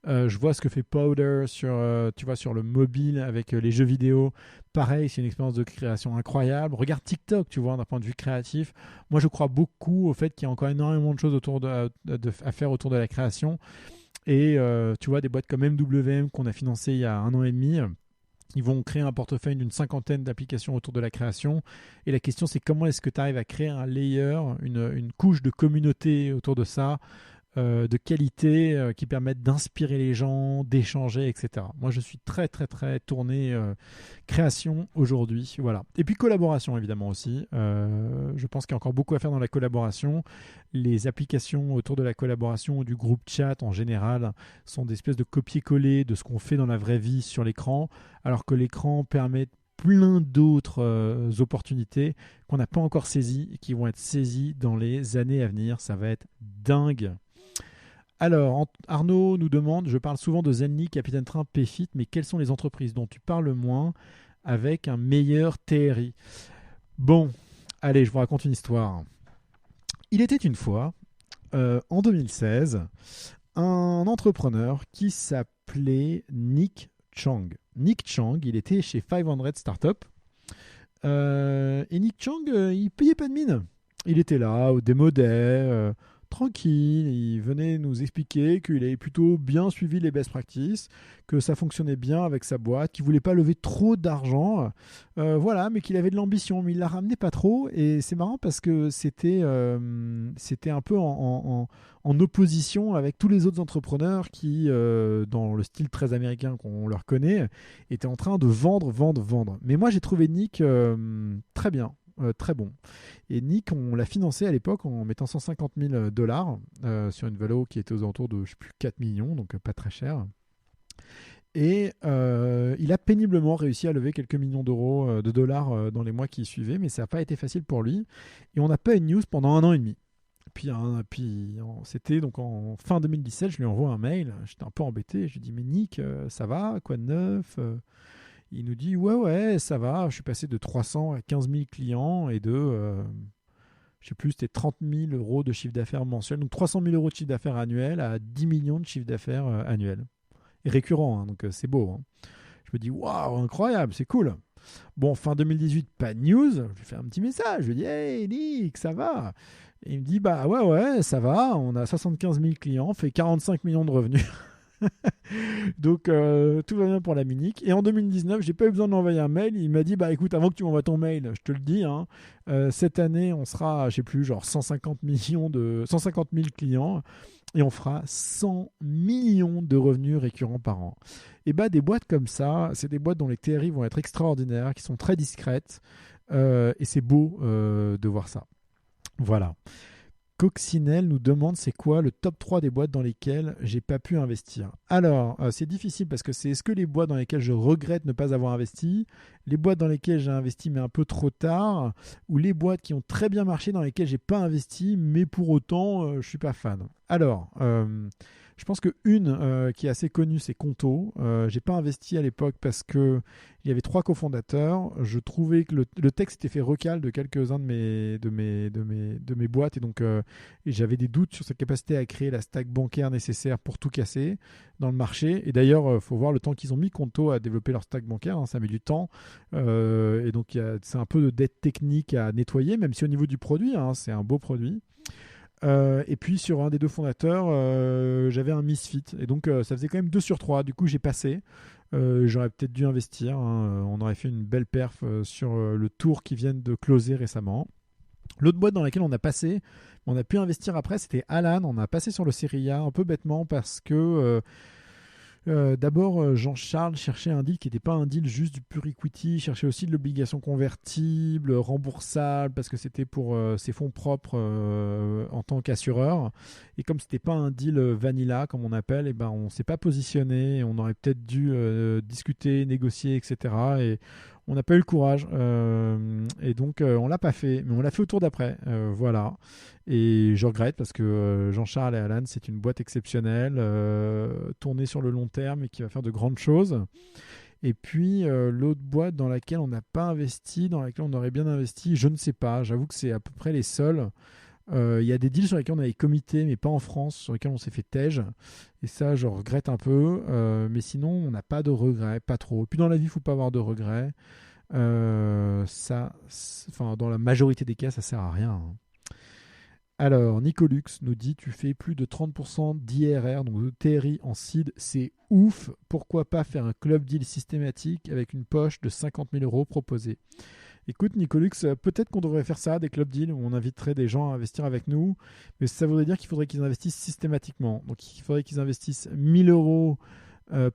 Je vois ce que fait Powder sur le mobile avec les jeux vidéo. Pareil, c'est une expérience de création incroyable. Regarde TikTok, tu vois, d'un point de vue créatif. Moi, je crois beaucoup au fait qu'il y a encore énormément de choses à faire autour de la création. Et tu vois, des boîtes comme MWM qu'on a financé il y a 1 an et demi, ils vont créer un portefeuille d'une 50aine d'applications autour de la création. Et la question, c'est comment est-ce que tu arrives à créer un layer, une couche de communauté autour de ça, de qualité qui permettent d'inspirer les gens, d'échanger, etc. Moi, je suis très, très, très tourné création aujourd'hui. Voilà. Et puis collaboration, évidemment, aussi. Je pense qu'il y a encore beaucoup à faire dans la collaboration. Les applications autour de la collaboration ou du groupe chat, en général, sont des espèces de copier-coller de ce qu'on fait dans la vraie vie sur l'écran, alors que l'écran permet plein d'autres opportunités qu'on n'a pas encore saisies et qui vont être saisies dans les années à venir. Ça va être dingue. Alors, Arnaud nous demande, je parle souvent de Zenly, Capitaine Train, PFIT, mais quelles sont les entreprises dont tu parles le moins avec un meilleur TRI? Bon, allez, je vous raconte une histoire. Il était une fois, en 2016, un entrepreneur qui s'appelait Nick Chang. Nick Chang, il était chez 500 Startup. Et Nick Chang, il payait pas de mine. Il était là, au démodait, tranquille. Il venait nous expliquer qu'il avait plutôt bien suivi les best practices, que ça fonctionnait bien avec sa boîte, qu'il voulait pas lever trop d'argent, voilà, mais qu'il avait de l'ambition. Mais il la ramenait pas trop. Et c'est marrant parce que c'était un peu en opposition avec tous les autres entrepreneurs qui, dans le style très américain qu'on leur connaît, étaient en train de vendre. Mais moi, j'ai trouvé Nick très bien. Très bon. Et Nick, on l'a financé à l'époque en mettant $150,000 sur une valo qui était aux alentours de, je sais plus, 4 millions, donc pas très cher. Et il a péniblement réussi à lever quelques millions de dollars dans les mois qui suivaient, mais ça n'a pas été facile pour lui. Et on n'a pas eu de news pendant 1 an et demi. Puis c'était donc en fin 2017, je lui envoie un mail. J'étais un peu embêté. Je lui dis, mais Nick, ça va? Quoi de neuf? Il nous dit, ouais, ça va. Je suis passé de 300 à 15 000 clients et de, je sais plus, c'était 30 000 euros de chiffre d'affaires mensuel. Donc 300 000 euros de chiffre d'affaires annuel à 10 millions de chiffre d'affaires annuel. Et récurrent, hein, donc c'est beau. Hein. Je me dis, waouh, incroyable, c'est cool. Bon, fin 2018, pas de news. Je lui fais un petit message. Je lui dis, hey Nick, ça va? Et il me dit, bah ouais, ça va. On a 75 000 clients, fait 45 millions de revenus. Donc tout va bien pour la Minique. Et en 2019, j'ai pas eu besoin de l'envoyer un mail. Il m'a dit, bah écoute, avant que tu m'envoies ton mail, je te le dis, hein, cette année on sera, je sais plus, genre 150 000 clients et on fera 100 millions de revenus récurrents par an. Et bah des boîtes comme ça, c'est des boîtes dont les TRI vont être extraordinaires, qui sont très discrètes, et c'est beau de voir ça. Voilà. Coccinelle nous demande c'est quoi le top 3 des boîtes dans lesquelles j'ai pas pu investir. Alors, c'est difficile parce que est-ce que les boîtes dans lesquelles je regrette ne pas avoir investi, les boîtes dans lesquelles j'ai investi mais un peu trop tard, ou les boîtes qui ont très bien marché dans lesquelles j'ai pas investi mais pour autant je suis pas fan. Alors, je pense que une qui est assez connue, c'est Conto. J'ai pas investi à l'époque parce que il y avait 3 cofondateurs. Je trouvais que le texte était fait recal de quelques-uns de mes boîtes et donc et j'avais des doutes sur sa capacité à créer la stack bancaire nécessaire pour tout casser dans le marché. Et d'ailleurs, faut voir le temps qu'ils ont mis Conto à développer leur stack bancaire. Hein, ça met du temps et donc c'est un peu de dette technique à nettoyer, même si au niveau du produit, hein, c'est un beau produit. Et puis sur un des 2 fondateurs, j'avais un misfit. Et donc ça faisait quand même 2 sur 3. Du coup, j'ai passé. J'aurais peut-être dû investir. Hein. On aurait fait une belle perf sur le tour qui viennent de closer récemment. L'autre boîte dans laquelle on a passé, on a pu investir après, c'était Alan. On a passé sur le Serie A un peu bêtement parce que d'abord, Jean-Charles cherchait un deal qui n'était pas un deal juste du pure equity, cherchait aussi de l'obligation convertible, remboursable, parce que c'était pour ses fonds propres en tant qu'assureur. Et comme c'était pas un deal vanilla, comme on appelle, et ben, on ne s'est pas positionné. On aurait peut-être dû discuter, négocier, etc. Et on n'a pas eu le courage. Et donc, on ne l'a pas fait. Mais on l'a fait au tour d'après. Voilà. Et je regrette parce que Jean-Charles et Alan, c'est une boîte exceptionnelle, tournée sur le long terme et qui va faire de grandes choses. Et puis, l'autre boîte dans laquelle on n'a pas investi, dans laquelle on aurait bien investi, je ne sais pas. J'avoue que c'est à peu près les seuls. Il y a des deals sur lesquels on avait commité, mais pas en France, sur lesquels on s'est fait tège. Et ça, je regrette un peu. Mais sinon, on n'a pas de regrets, pas trop. Et puis, dans la vie, il ne faut pas avoir de regrets. Dans la majorité des cas, ça ne sert à rien. Hein. Alors, Nicolux nous dit, tu fais plus de 30% d'IRR, donc de TRI en seed, c'est ouf. Pourquoi pas faire un club deal systématique avec une poche de 50 000 euros proposée? Écoute, Nicolux, peut-être qu'on devrait faire ça, des club deals où on inviterait des gens à investir avec nous, mais ça voudrait dire qu'il faudrait qu'ils investissent systématiquement. Donc, il faudrait qu'ils investissent 1000 euros.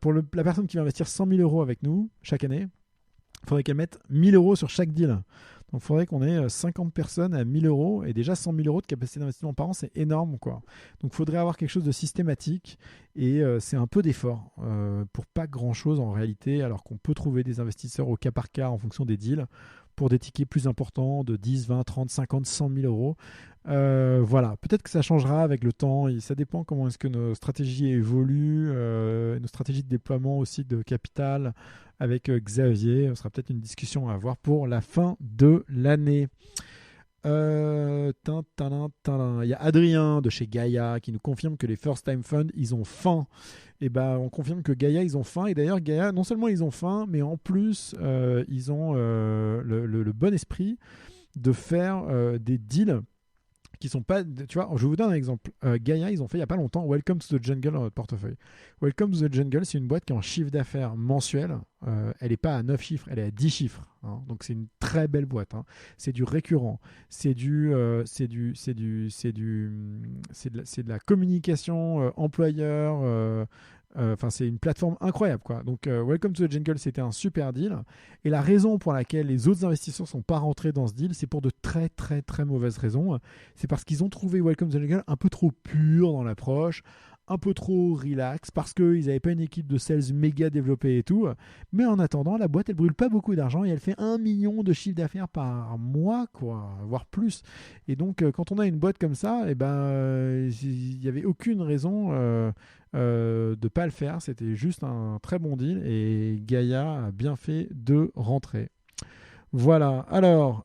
Pour la personne qui va investir 100 000 euros avec nous chaque année, il faudrait qu'elle mette 1000 euros sur chaque deal. Donc, il faudrait qu'on ait 50 personnes à 1000 euros. Et déjà, 100 000 euros de capacité d'investissement par an, c'est énorme, quoi. Donc, il faudrait avoir quelque chose de systématique. Et c'est un peu d'effort pour pas grand-chose en réalité, alors qu'on peut trouver des investisseurs au cas par cas en fonction des deals pour des tickets plus importants de 10, 20, 30, 50, 100 000 euros. Voilà, peut-être que ça changera avec le temps. Et ça dépend comment est-ce que nos stratégies évoluent, nos stratégies de déploiement aussi de capital avec Xavier. Ce sera peut-être une discussion à avoir pour la fin de l'année. Il y a Adrien de chez Gaïa qui nous confirme que les First Time Fund, ils ont faim. Et ben, on confirme que Gaïa, ils ont faim. Et d'ailleurs, Gaïa, non seulement ils ont faim, mais en plus, ils ont le bon esprit de faire des deals qui sont pas, tu vois, je vous donne un exemple. Gaïa, ils ont fait il y a pas longtemps Welcome to the Jungle dans notre portefeuille. Welcome to the Jungle, c'est une boîte qui est en chiffre d'affaires mensuel. Elle n'est pas à 9 chiffres, elle est à 10 chiffres. Hein. Donc c'est une très belle boîte. Hein. C'est du récurrent, c'est de la communication employeur. Enfin, c'est une plateforme incroyable, quoi. Donc, Welcome to the Jungle, c'était un super deal. Et la raison pour laquelle les autres investisseurs ne sont pas rentrés dans ce deal, c'est pour de très, très, très mauvaises raisons. C'est parce qu'ils ont trouvé Welcome to the Jungle un peu trop pur dans l'approche, un peu trop relax, parce qu'ils n'avaient pas une équipe de sales méga développée et tout. Mais en attendant, la boîte, elle brûle pas beaucoup d'argent et elle fait 1 million de chiffre d'affaires par mois, quoi, voire plus. Et donc, quand on a une boîte comme ça, eh ben, il n'y avait aucune raison de ne pas le faire. C'était juste un très bon deal et Gaïa a bien fait de rentrer. Voilà, alors,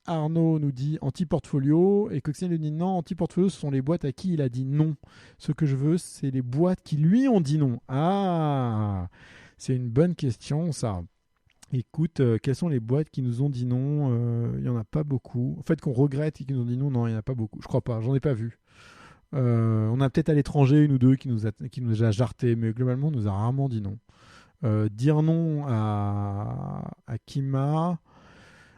Arnaud nous dit anti-portfolio et Coxine lui dit non, anti-portfolio ce sont les boîtes à qui il a dit non. Ce que je veux, c'est les boîtes qui lui ont dit non. Ah, c'est une bonne question ça. Écoute, quelles sont les boîtes qui nous ont dit non? Il n'y en a pas beaucoup. En fait, qu'on regrette et qui nous ont dit non, non, il n'y en a pas beaucoup. Je crois pas, j'en ai pas vu. On a peut-être à l'étranger une ou deux qui nous a jarté, mais globalement, on nous a rarement dit non. Dire non à Kima.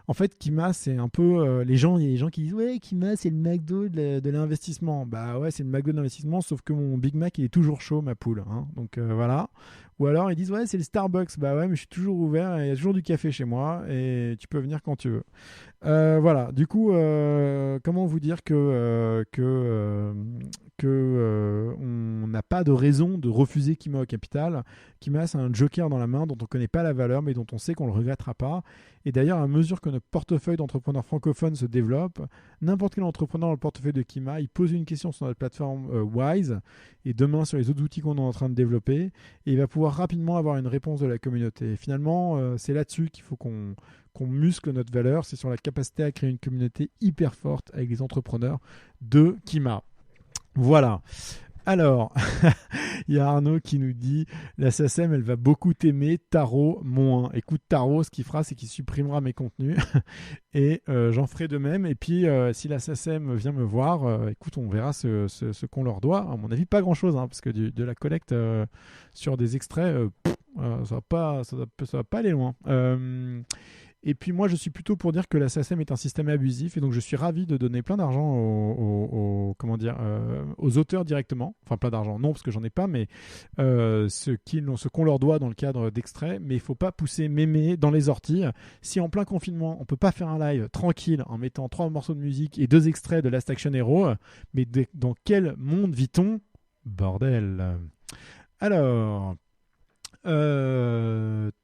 En fait, Kima, c'est un peu il y a des gens qui disent ouais, Kima, c'est le McDo de l'investissement. Bah ouais, c'est le McDo de l'investissement, sauf que mon Big Mac, il est toujours chaud, ma poule. Hein. Donc voilà. Ou alors ils disent ouais, c'est le Starbucks. Bah ouais, mais je suis toujours ouvert et il y a toujours du café chez moi et tu peux venir quand tu veux. Voilà. Du coup, comment vous dire que on n'a pas de raison de refuser Kima au capital. Kima, c'est un joker dans la main dont on ne connaît pas la valeur, mais dont on sait qu'on ne le regrettera pas. Et d'ailleurs, à mesure que notre portefeuille d'entrepreneurs francophones se développe, n'importe quel entrepreneur dans le portefeuille de Kima, il pose une question sur notre plateforme Wise, et demain sur les autres outils qu'on est en train de développer, et il va pouvoir rapidement avoir une réponse de la communauté. Et finalement, c'est là-dessus qu'il faut qu'on muscle notre valeur, c'est sur la capacité à créer une communauté hyper forte avec les entrepreneurs de Kima. Voilà. Alors, il y a Arnaud qui nous dit la SACEM, elle va beaucoup t'aimer, Taro moins. Écoute, Taro, ce qu'il fera, c'est qu'il supprimera mes contenus et j'en ferai de même. Et puis, si la SACEM vient me voir, écoute, on verra ce qu'on leur doit. À mon avis, pas grand-chose, hein, parce que de la collecte sur des extraits, ça va pas aller loin. Et puis moi, je suis plutôt pour dire que la SACEM est un système abusif et donc je suis ravi de donner plein d'argent aux auteurs directement. Enfin, plein d'argent, non, parce que j'en ai pas, mais ce qu'on leur doit dans le cadre d'extraits. Mais il ne faut pas pousser mémé dans les orties. Si en plein confinement, on ne peut pas faire un live tranquille en mettant 3 morceaux de musique et 2 extraits de Last Action Hero, mais dans quel monde vit-on? Bordel. Alors... Quelqu'un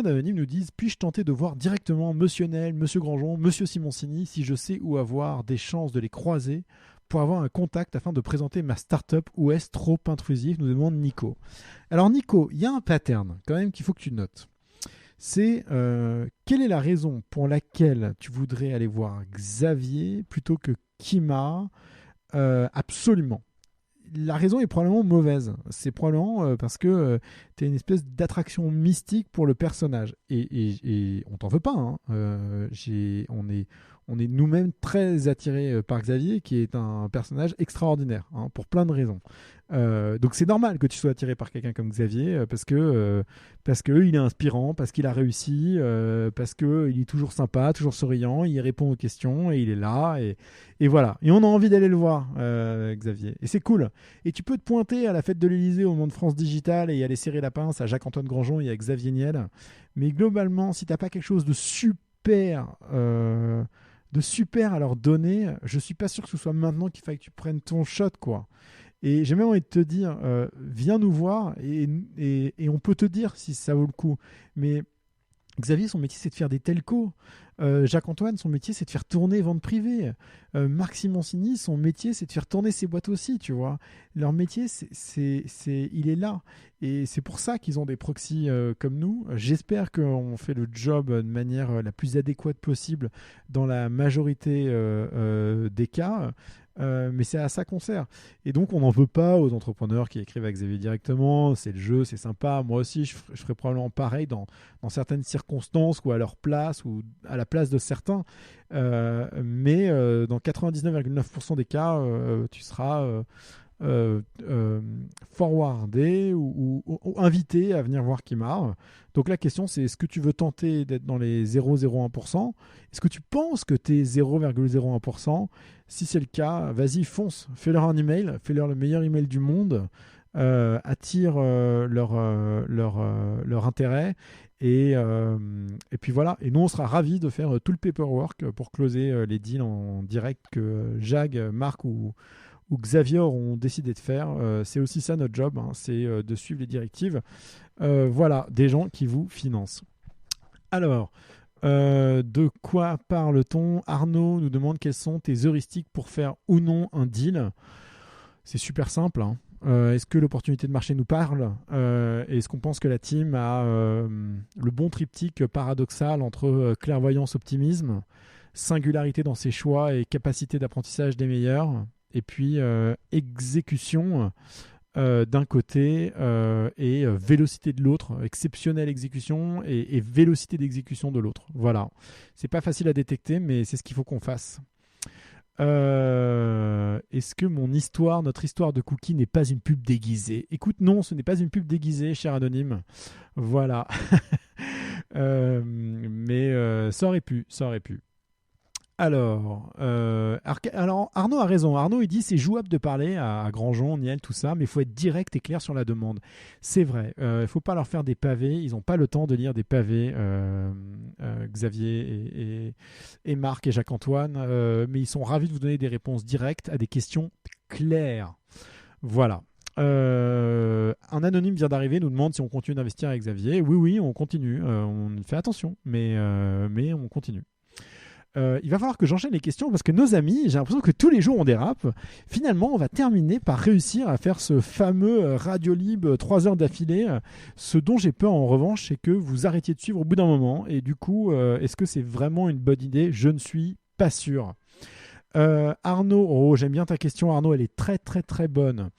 d'anonyme nous dit puis-je tenter de voir directement Monsieur Nel, Monsieur Grandjean, Monsieur Simoncini si je sais où avoir des chances de les croiser pour avoir un contact afin de présenter ma start-up ou est-ce trop intrusif, nous demande Nico. Alors Nico, il y a un pattern quand même qu'il faut que tu notes. C'est quelle est la raison pour laquelle tu voudrais aller voir Xavier plutôt que Kima? Absolument. La raison est probablement mauvaise. C'est probablement parce que tu as une espèce d'attraction mystique pour le personnage. Et on t'en veut pas. Hein. On est nous-mêmes très attirés par Xavier, qui est un personnage extraordinaire, hein, pour plein de raisons. Donc c'est normal que tu sois attiré par quelqu'un comme Xavier, parce que il est inspirant, parce qu'il a réussi, parce que il est toujours sympa, toujours souriant, il répond aux questions et il est là, et voilà. Et on a envie d'aller le voir, Xavier. Et c'est cool. Et tu peux te pointer à la fête de l'Élysée au moment de France Digital et aller serrer la pince à Jacques-Antoine Grandjean et à Xavier Niel. Mais globalement, si t'as pas quelque chose de super à leur donner, je suis pas sûr que ce soit maintenant qu'il faille que tu prennes ton shot, quoi. Et j'ai même envie de te dire, viens nous voir et on peut te dire si ça vaut le coup. Mais Xavier, son métier, c'est de faire des telcos. Jacques-Antoine, son métier, c'est de faire tourner vente privée. Marc Simoncini, son métier, c'est de faire tourner ses boîtes aussi, tu vois. Leur métier, il est là. Et c'est pour ça qu'ils ont des proxys comme nous. J'espère qu'on fait le job de manière la plus adéquate possible dans la majorité des cas. Mais c'est à ça qu'on sert. Et donc, on n'en veut pas aux entrepreneurs qui écrivent à Xavier directement. C'est le jeu, c'est sympa. Moi aussi, je ferais probablement pareil dans certaines circonstances ou à leur place ou à la place de certains. Mais dans 99,9% des cas, tu seras forwardé ou invité à venir voir Kimar. Donc la question, c'est est-ce que tu veux tenter d'être dans les 0,01%? Est-ce que tu penses que tu es 0,01%? Si c'est le cas, vas-y, fonce. Fais-leur un email, fais-leur le meilleur email du monde, attire leur intérêt. Et puis voilà. Et nous, on sera ravis de faire tout le paperwork pour closer les deals en direct que Jag, Marc ou Xavier ont décidé de faire. C'est aussi ça notre job, hein, c'est de suivre les directives. Voilà, des gens qui vous financent. Alors, de quoi parle-t-on? Arnaud nous demande quelles sont tes heuristiques pour faire ou non un deal. C'est super simple, hein. Est-ce que l'opportunité de marché nous parle? Est-ce qu'on pense que la team a le bon triptyque paradoxal entre clairvoyance, optimisme, singularité dans ses choix et capacité d'apprentissage des meilleurs, et puis exécution d'un côté et vélocité de l'autre, exceptionnelle exécution et vélocité d'exécution de l'autre. Voilà, c'est pas facile à détecter, mais c'est ce qu'il faut qu'on fasse. Est-ce que notre histoire de cookie n'est pas une pub déguisée? Écoute, non, ce n'est pas une pub déguisée, cher anonyme. Voilà. Mais ça aurait pu. Alors Arnaud a raison. Arnaud, il dit c'est jouable de parler à Grandjean, Niel, tout ça, mais il faut être direct et clair sur la demande. C'est vrai, il ne faut pas leur faire des pavés. Ils n'ont pas le temps de lire des pavés, Xavier et Marc et Jacques-Antoine, mais ils sont ravis de vous donner des réponses directes à des questions claires. Voilà. Un anonyme vient d'arriver, nous demande si on continue d'investir avec Xavier. Oui, on continue. On fait attention, mais on continue. Il va falloir que j'enchaîne les questions parce que nos amis, j'ai l'impression que tous les jours on dérape. Finalement, on va terminer par réussir à faire ce fameux Radiolib 3 heures d'affilée. Ce dont j'ai peur en revanche, c'est que vous arrêtiez de suivre au bout d'un moment. Et du coup, est-ce que c'est vraiment une bonne idée? Je ne suis pas sûr. Arnaud, j'aime bien ta question Arnaud, elle est très très très bonne.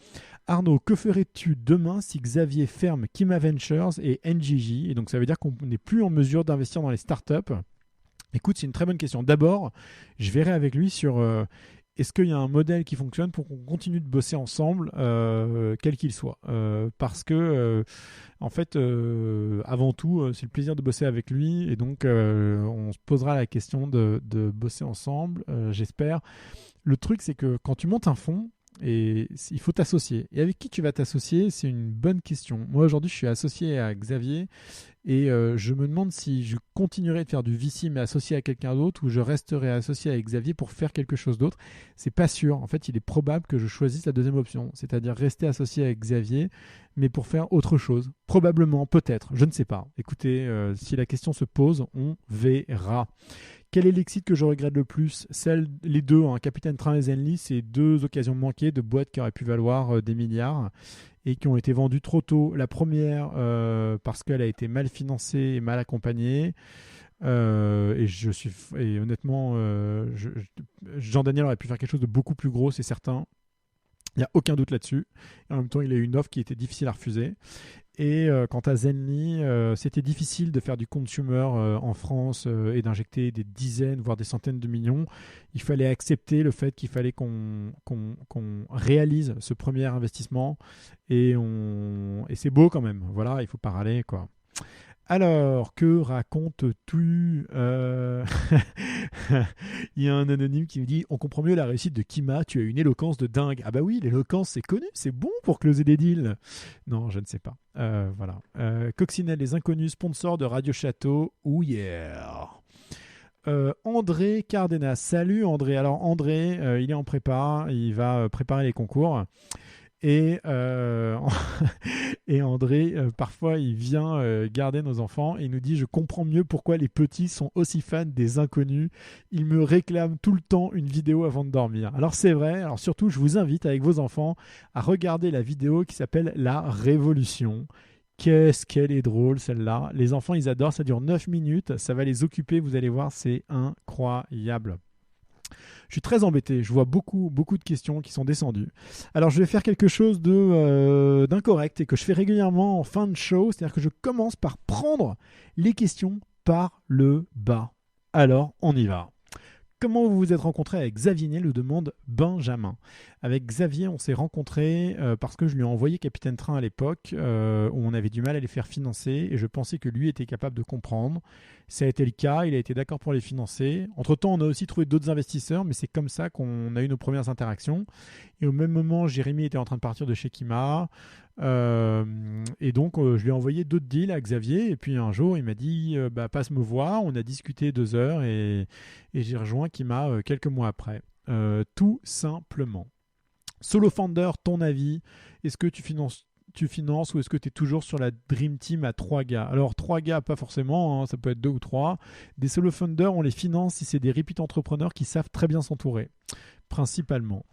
Arnaud, que ferais-tu demain si Xavier ferme Kima Ventures et NGJ? Et donc ça veut dire qu'on n'est plus en mesure d'investir dans les startups. Écoute, c'est une très bonne question. D'abord, je verrai avec lui sur est-ce qu'il y a un modèle qui fonctionne pour qu'on continue de bosser ensemble, quel qu'il soit. Parce que, en fait, avant tout, c'est le plaisir de bosser avec lui. Et donc, on se posera la question de bosser ensemble, j'espère. Le truc, c'est que quand tu montes un fonds, et il faut t'associer. Et avec qui tu vas t'associer? C'est une bonne question. Moi, aujourd'hui, je suis associé à Xavier et je me demande si je continuerai de faire du VC mais associé à quelqu'un d'autre ou je resterai associé avec Xavier pour faire quelque chose d'autre. C'est pas sûr. En fait, il est probable que je choisisse la deuxième option, c'est-à-dire rester associé avec Xavier mais pour faire autre chose. Probablement, peut-être, je ne sais pas. Écoutez, si la question se pose, on verra. Quel est l'exit que je regrette le plus? Les deux, hein, Capitaine Train et Zenly, c'est deux occasions manquées de boîtes qui auraient pu valoir des milliards et qui ont été vendues trop tôt. La première, parce qu'elle a été mal financée et mal accompagnée. Et honnêtement, Jean-Daniel aurait pu faire quelque chose de beaucoup plus gros, c'est certain. Il n'y a aucun doute là-dessus. Et en même temps, il a eu une offre qui était difficile à refuser. Et quant à Zenly, c'était difficile de faire du consumer en France et d'injecter des dizaines, voire des centaines de millions. Il fallait accepter le fait qu'il fallait qu'on réalise ce premier investissement. Et c'est beau quand même. Voilà, il faut pas râler, quoi. Alors, que racontes-tu Il y a un anonyme qui me dit « On comprend mieux la réussite de Kima, tu as une éloquence de dingue. » Ah bah oui, l'éloquence, c'est connu, c'est bon pour closer des deals. Non, je ne sais pas. Voilà. Coccinelle, les inconnus, sponsor de Radio Château. Oh yeah. André Cardenas. Salut André. Alors André, il est en prépa, il va préparer les concours. Et André, parfois, il vient garder nos enfants et il nous dit « Je comprends mieux pourquoi les petits sont aussi fans des inconnus. Ils me réclament tout le temps une vidéo avant de dormir. » Alors c'est vrai, alors surtout, je vous invite avec vos enfants à regarder la vidéo qui s'appelle « La Révolution ». Qu'est-ce qu'elle est drôle celle-là. Les enfants, ils adorent, ça dure 9 minutes, ça va les occuper, vous allez voir, c'est incroyable. Je suis très embêté, je vois beaucoup de questions qui sont descendues. Alors je vais faire quelque chose d'incorrect et que je fais régulièrement en fin de show, c'est-à-dire que je commence par prendre les questions par le bas. Alors on y va. Comment vous vous êtes rencontré avec Xavier Niel, le demande Benjamin. Avec Xavier, on s'est rencontrés parce que je lui ai envoyé Capitaine Train à l'époque, où on avait du mal à les faire financer, et je pensais que lui était capable de comprendre. Ça a été le cas, il a été d'accord pour les financer. Entre-temps, on a aussi trouvé d'autres investisseurs, mais c'est comme ça qu'on a eu nos premières interactions. Et au même moment, Jérémy était en train de partir de chez Kima. Et donc, je lui ai envoyé d'autres deals à Xavier. Et puis un jour, il m'a dit passe me voir. On a discuté 2 heures et j'ai rejoint Kima quelques mois après. Tout simplement. Solo Founder, ton avis, est-ce que tu finances ou est-ce que tu es toujours sur la Dream Team à 3 gars? Alors 3 gars, pas forcément, hein, ça peut être 2 ou 3. Des Solo Founders, on les finance si c'est des repeat entrepreneurs qui savent très bien s'entourer, principalement.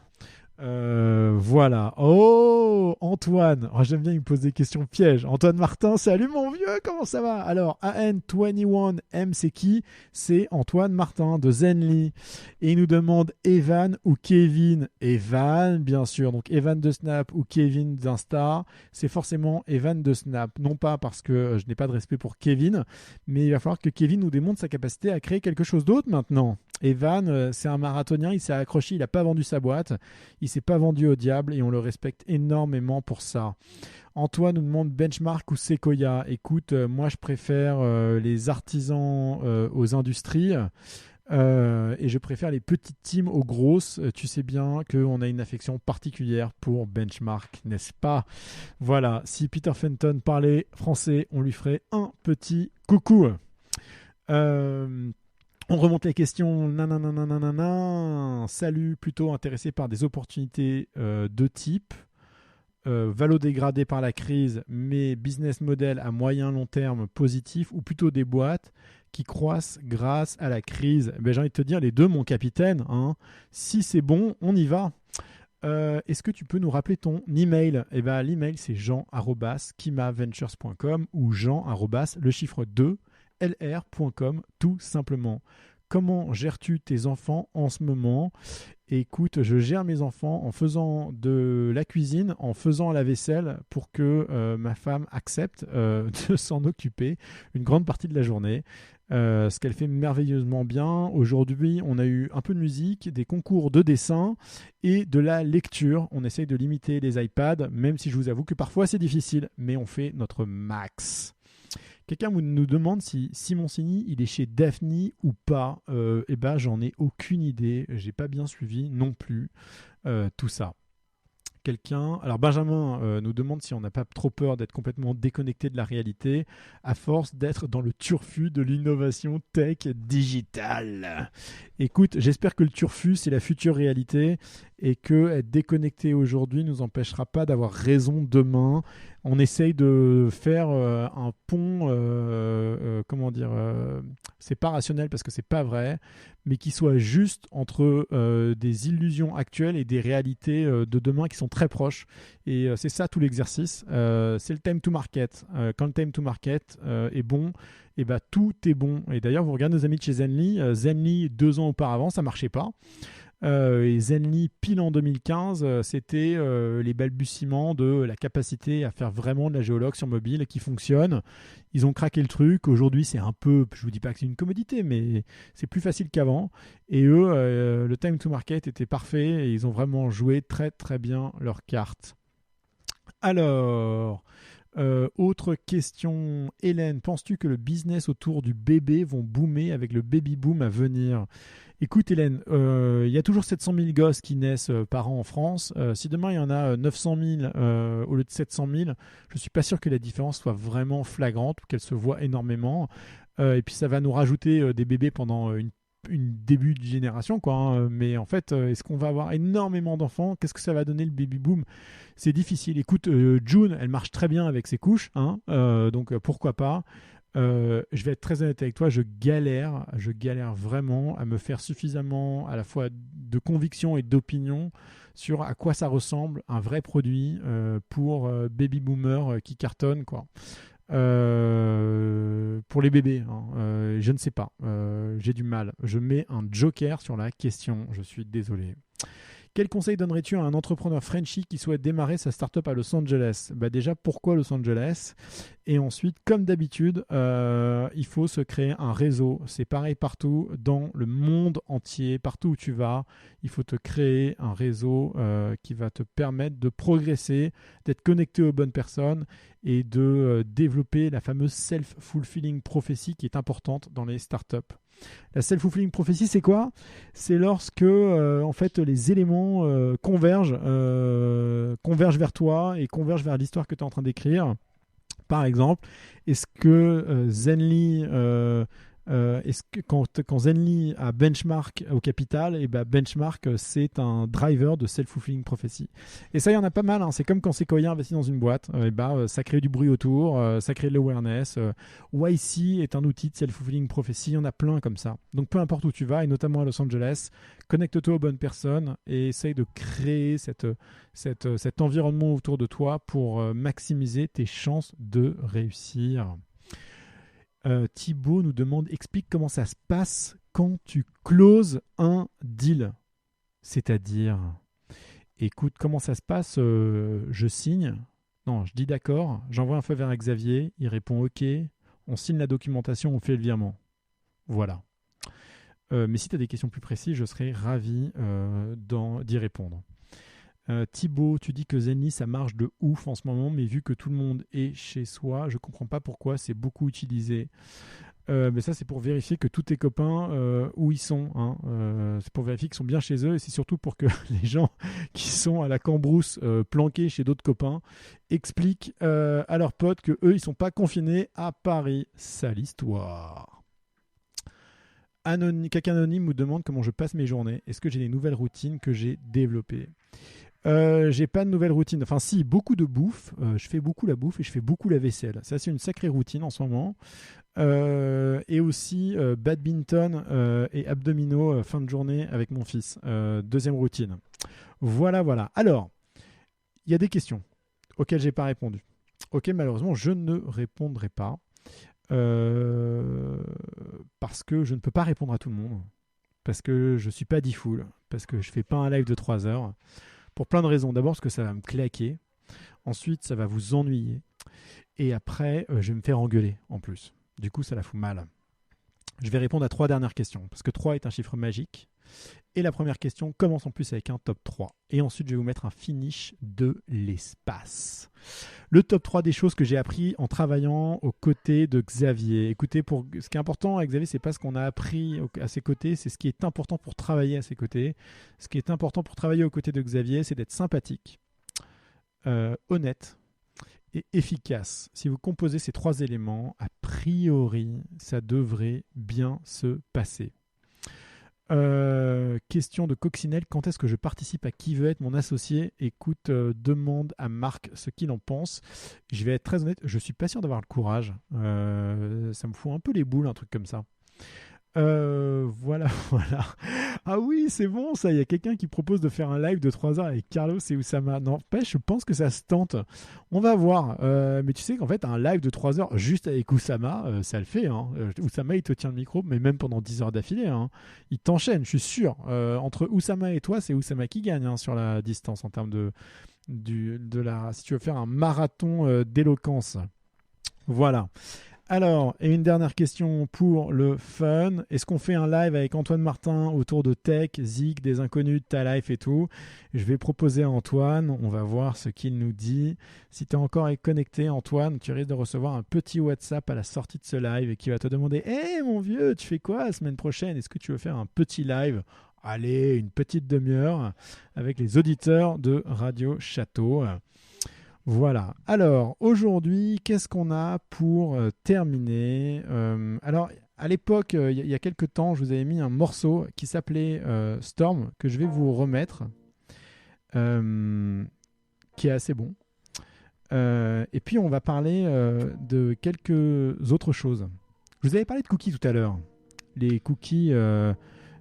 Voilà. Oh, Antoine. Oh, j'aime bien, il me pose des questions pièges. Antoine Martin, salut mon vieux, comment ça va? Alors, AN21M, c'est qui? C'est Antoine Martin de Zenly. Et il nous demande Evan ou Kevin. Evan, bien sûr. Donc, Evan de Snap ou Kevin d'Insta. C'est forcément Evan de Snap. Non pas parce que je n'ai pas de respect pour Kevin, mais il va falloir que Kevin nous démontre sa capacité à créer quelque chose d'autre maintenant. Evan, c'est un marathonien, il s'est accroché, il n'a pas vendu sa boîte, il ne s'est pas vendu au diable et on le respecte énormément pour ça. Antoine nous demande Benchmark ou Sequoia. Écoute, moi je préfère les artisans aux industries et je préfère les petites teams aux grosses. Tu sais bien qu'on a une affection particulière pour Benchmark, n'est-ce pas? Voilà, si Peter Fenton parlait français, on lui ferait un petit coucou. On remonte les questions. Salut, plutôt intéressé par des opportunités de type valo dégradé par la crise, mais business model à moyen long terme positif, ou plutôt des boîtes qui croissent grâce à la crise? J'ai envie de te dire les deux, mon capitaine. Hein. Si c'est bon, on y va. Est-ce que tu peux nous rappeler ton email? L'email, c'est jean@kimaventures.com ou jean@ le chiffre 2 lr.com, tout simplement. Comment gères-tu tes enfants en ce moment? Écoute, je gère mes enfants en faisant de la cuisine, en faisant la vaisselle pour que ma femme accepte de s'en occuper une grande partie de la journée. Ce qu'elle fait merveilleusement bien. Aujourd'hui, on a eu un peu de musique, des concours de dessin et de la lecture. On essaye de limiter les iPads, même si je vous avoue que parfois c'est difficile, mais on fait notre max. Quelqu'un nous demande si Simoncini il est chez Daphne ou pas. J'en ai aucune idée. J'ai pas bien suivi non plus tout ça. Alors Benjamin nous demande si on n'a pas trop peur d'être complètement déconnecté de la réalité à force d'être dans le turfu de l'innovation tech digitale. Écoute, j'espère que le turfu c'est la future réalité et que être déconnecté aujourd'hui ne nous empêchera pas d'avoir raison demain. On essaye de faire un pont, c'est pas rationnel parce que c'est pas vrai, mais qui soit juste entre des illusions actuelles et des réalités de demain qui sont très proches. Et c'est ça tout l'exercice. C'est le time to market. Quand le time to market est bon, tout est bon. Et d'ailleurs, vous regardez nos amis de chez Zenly. Zenly, 2 ans auparavant, ça marchait pas. Et Zenly, pile en 2015, c'était les balbutiements de la capacité à faire vraiment de la géologue sur mobile qui fonctionne. Ils ont craqué le truc. Aujourd'hui, c'est un peu, je vous dis pas que c'est une commodité, mais c'est plus facile qu'avant. Et eux, le time to market était parfait et ils ont vraiment joué très très bien leurs cartes. Alors, autre question. Hélène, penses-tu que le business autour du bébé vont boomer avec le baby boom à venir? Écoute Hélène, il y a toujours 700 000 gosses qui naissent par an en France. Si demain il y en a 900 000 au lieu de 700 000, je ne suis pas sûr que la différence soit vraiment flagrante ou qu'elle se voit énormément. Et puis ça va nous rajouter des bébés pendant une début de génération, quoi, hein. Mais en fait, est-ce qu'on va avoir énormément d'enfants? Qu'est-ce que ça va donner le baby boom? C'est difficile. Écoute, June, elle marche très bien avec ses couches, hein, donc pourquoi pas. Je vais être très honnête avec toi, je galère vraiment à me faire suffisamment à la fois de conviction et d'opinion sur à quoi ça ressemble un vrai produit pour baby boomer qui cartonne, quoi. Pour les bébés, hein, je ne sais pas, j'ai du mal. Je mets un joker sur la question, je suis désolé. Quel conseil donnerais-tu à un entrepreneur Frenchie qui souhaite démarrer sa startup à Los Angeles? Déjà, pourquoi Los Angeles? Et ensuite, comme d'habitude, il faut se créer un réseau. C'est pareil partout dans le monde entier, partout où tu vas. Il faut te créer un réseau qui va te permettre de progresser, d'être connecté aux bonnes personnes et de développer la fameuse self-fulfilling prophecy qui est importante dans les startups. La self-fulfilling prophecy, c'est quoi? C'est lorsque en fait les éléments convergent vers toi et convergent vers l'histoire que tu es en train d'écrire. Par exemple, est-ce que Zenly quand Zenly a Benchmark au capital, et Benchmark c'est un driver de self-fulfilling prophecy. Et ça, il y en a pas mal, hein. C'est comme quand Sequoia investit dans une boîte, ça crée du bruit autour, ça crée de l'awareness. YC est un outil de self-fulfilling prophecy, il y en a plein comme ça. Donc peu importe où tu vas, et notamment à Los Angeles, connecte-toi aux bonnes personnes et essaye de créer cet environnement autour de toi pour maximiser tes chances de réussir. Thibaut nous demande, explique comment ça se passe quand tu closes un deal. C'est-à-dire, écoute, comment ça se passe, je signe. Non, je dis d'accord, j'envoie un feu vers Xavier, il répond OK, on signe la documentation, on fait le virement. Voilà. Mais si tu as des questions plus précises, je serai ravi d'y répondre. Thibaut, tu dis que Zenly ça marche de ouf en ce moment, mais vu que tout le monde est chez soi, je comprends pas pourquoi c'est beaucoup utilisé. Mais ça c'est pour vérifier que tous tes copains où ils sont, hein. C'est pour vérifier qu'ils sont bien chez eux, et c'est surtout pour que les gens qui sont à la Cambrousse planqués chez d'autres copains expliquent à leurs potes que eux ils sont pas confinés à Paris. Sale histoire. Quelqu'un anonyme nous demande comment je passe mes journées. Est-ce que j'ai des nouvelles routines que j'ai développées? J'ai pas de nouvelles routines. Enfin, si, beaucoup de bouffe. Je fais beaucoup la bouffe et je fais beaucoup la vaisselle. Ça, c'est une sacrée routine en ce moment. Et aussi badminton et abdominaux fin de journée avec mon fils. Deuxième routine. Voilà. Alors, il y a des questions auxquelles j'ai pas répondu. Ok, malheureusement, je ne répondrai pas parce que je ne peux pas répondre à tout le monde. Parce que je suis pas D-Fool. Parce que je fais pas un live de 3 heures. Pour plein de raisons. D'abord parce que ça va me claquer. Ensuite, ça va vous ennuyer. Et après, je vais me faire engueuler en plus. Du coup, ça la fout mal. Je vais répondre à 3 dernières questions. Parce que 3 est un chiffre magique. Et la première question commence en plus avec un top 3. Et ensuite, je vais vous mettre un finish de l'espace. Le top 3 des choses que j'ai appris en travaillant aux côtés de Xavier. Écoutez, ce qui est important avec Xavier, c'est pas ce qu'on a appris à ses côtés, c'est ce qui est important pour travailler à ses côtés. Ce qui est important pour travailler aux côtés de Xavier, c'est d'être sympathique, honnête et efficace. Si vous composez ces 3 éléments, a priori, ça devrait bien se passer. Question de Coccinelle, quand est-ce que je participe à Qui veut être mon associé? Écoute, demande à Marc ce qu'il en pense. Je vais être très honnête, je suis pas sûr d'avoir le courage. Ça me fout un peu les boules, un truc comme ça. Voilà. Ah oui, c'est bon ça. Il y a quelqu'un qui propose de faire un live de 3 heures avec Carlos et Oussama. N'empêche, je pense que ça se tente. On va voir. Mais tu sais qu'en fait, un live de 3 heures juste avec Oussama, ça le fait. Hein. Oussama, il te tient le micro, mais même pendant 10 heures d'affilée. Hein. Il t'enchaîne, je suis sûr. Entre Oussama et toi, c'est Oussama qui gagne hein, sur la distance en termes si tu veux faire un marathon d'éloquence. Voilà. Alors, et une dernière question pour le fun. Est-ce qu'on fait un live avec Antoine Martin autour de tech, Zig, des inconnus de ta life et tout? Je vais proposer à Antoine, on va voir ce qu'il nous dit. Si tu es encore connecté, Antoine, tu risques de recevoir un petit WhatsApp à la sortie de ce live et qui va te demander « Hey mon vieux, tu fais quoi la semaine prochaine? Est-ce que tu veux faire un petit live ?» Allez, une petite demi-heure avec les auditeurs de Radio Château. Voilà. Alors, aujourd'hui, qu'est-ce qu'on a pour terminer Alors, à l'époque, il y a quelques temps, je vous avais mis un morceau qui s'appelait Storm, que je vais vous remettre, qui est assez bon. Et puis, on va parler de quelques autres choses. Je vous avais parlé de cookies tout à l'heure. Les cookies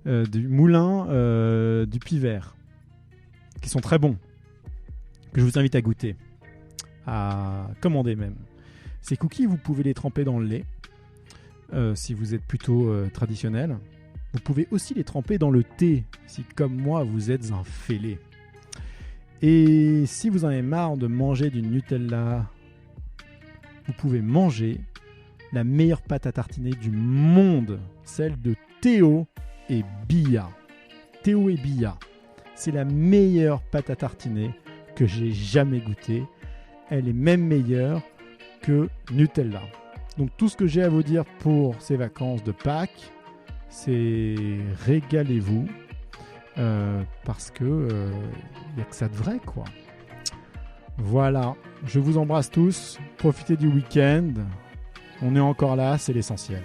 du moulin du Puy Vert, qui sont très bons, que je vous invite à goûter. À commander même. Ces cookies, vous pouvez les tremper dans le lait si vous êtes plutôt traditionnel. Vous pouvez aussi les tremper dans le thé si, comme moi, vous êtes un fêlé. Et si vous en avez marre de manger du Nutella, vous pouvez manger la meilleure pâte à tartiner du monde, celle de Théo et Bia. Théo et Bia, c'est la meilleure pâte à tartiner que j'ai jamais goûtée. Elle est même meilleure que Nutella. Donc tout ce que j'ai à vous dire pour ces vacances de Pâques, c'est régalez-vous parce que y a que ça de vrai quoi. Voilà, je vous embrasse tous, profitez du week-end. On est encore là, c'est l'essentiel.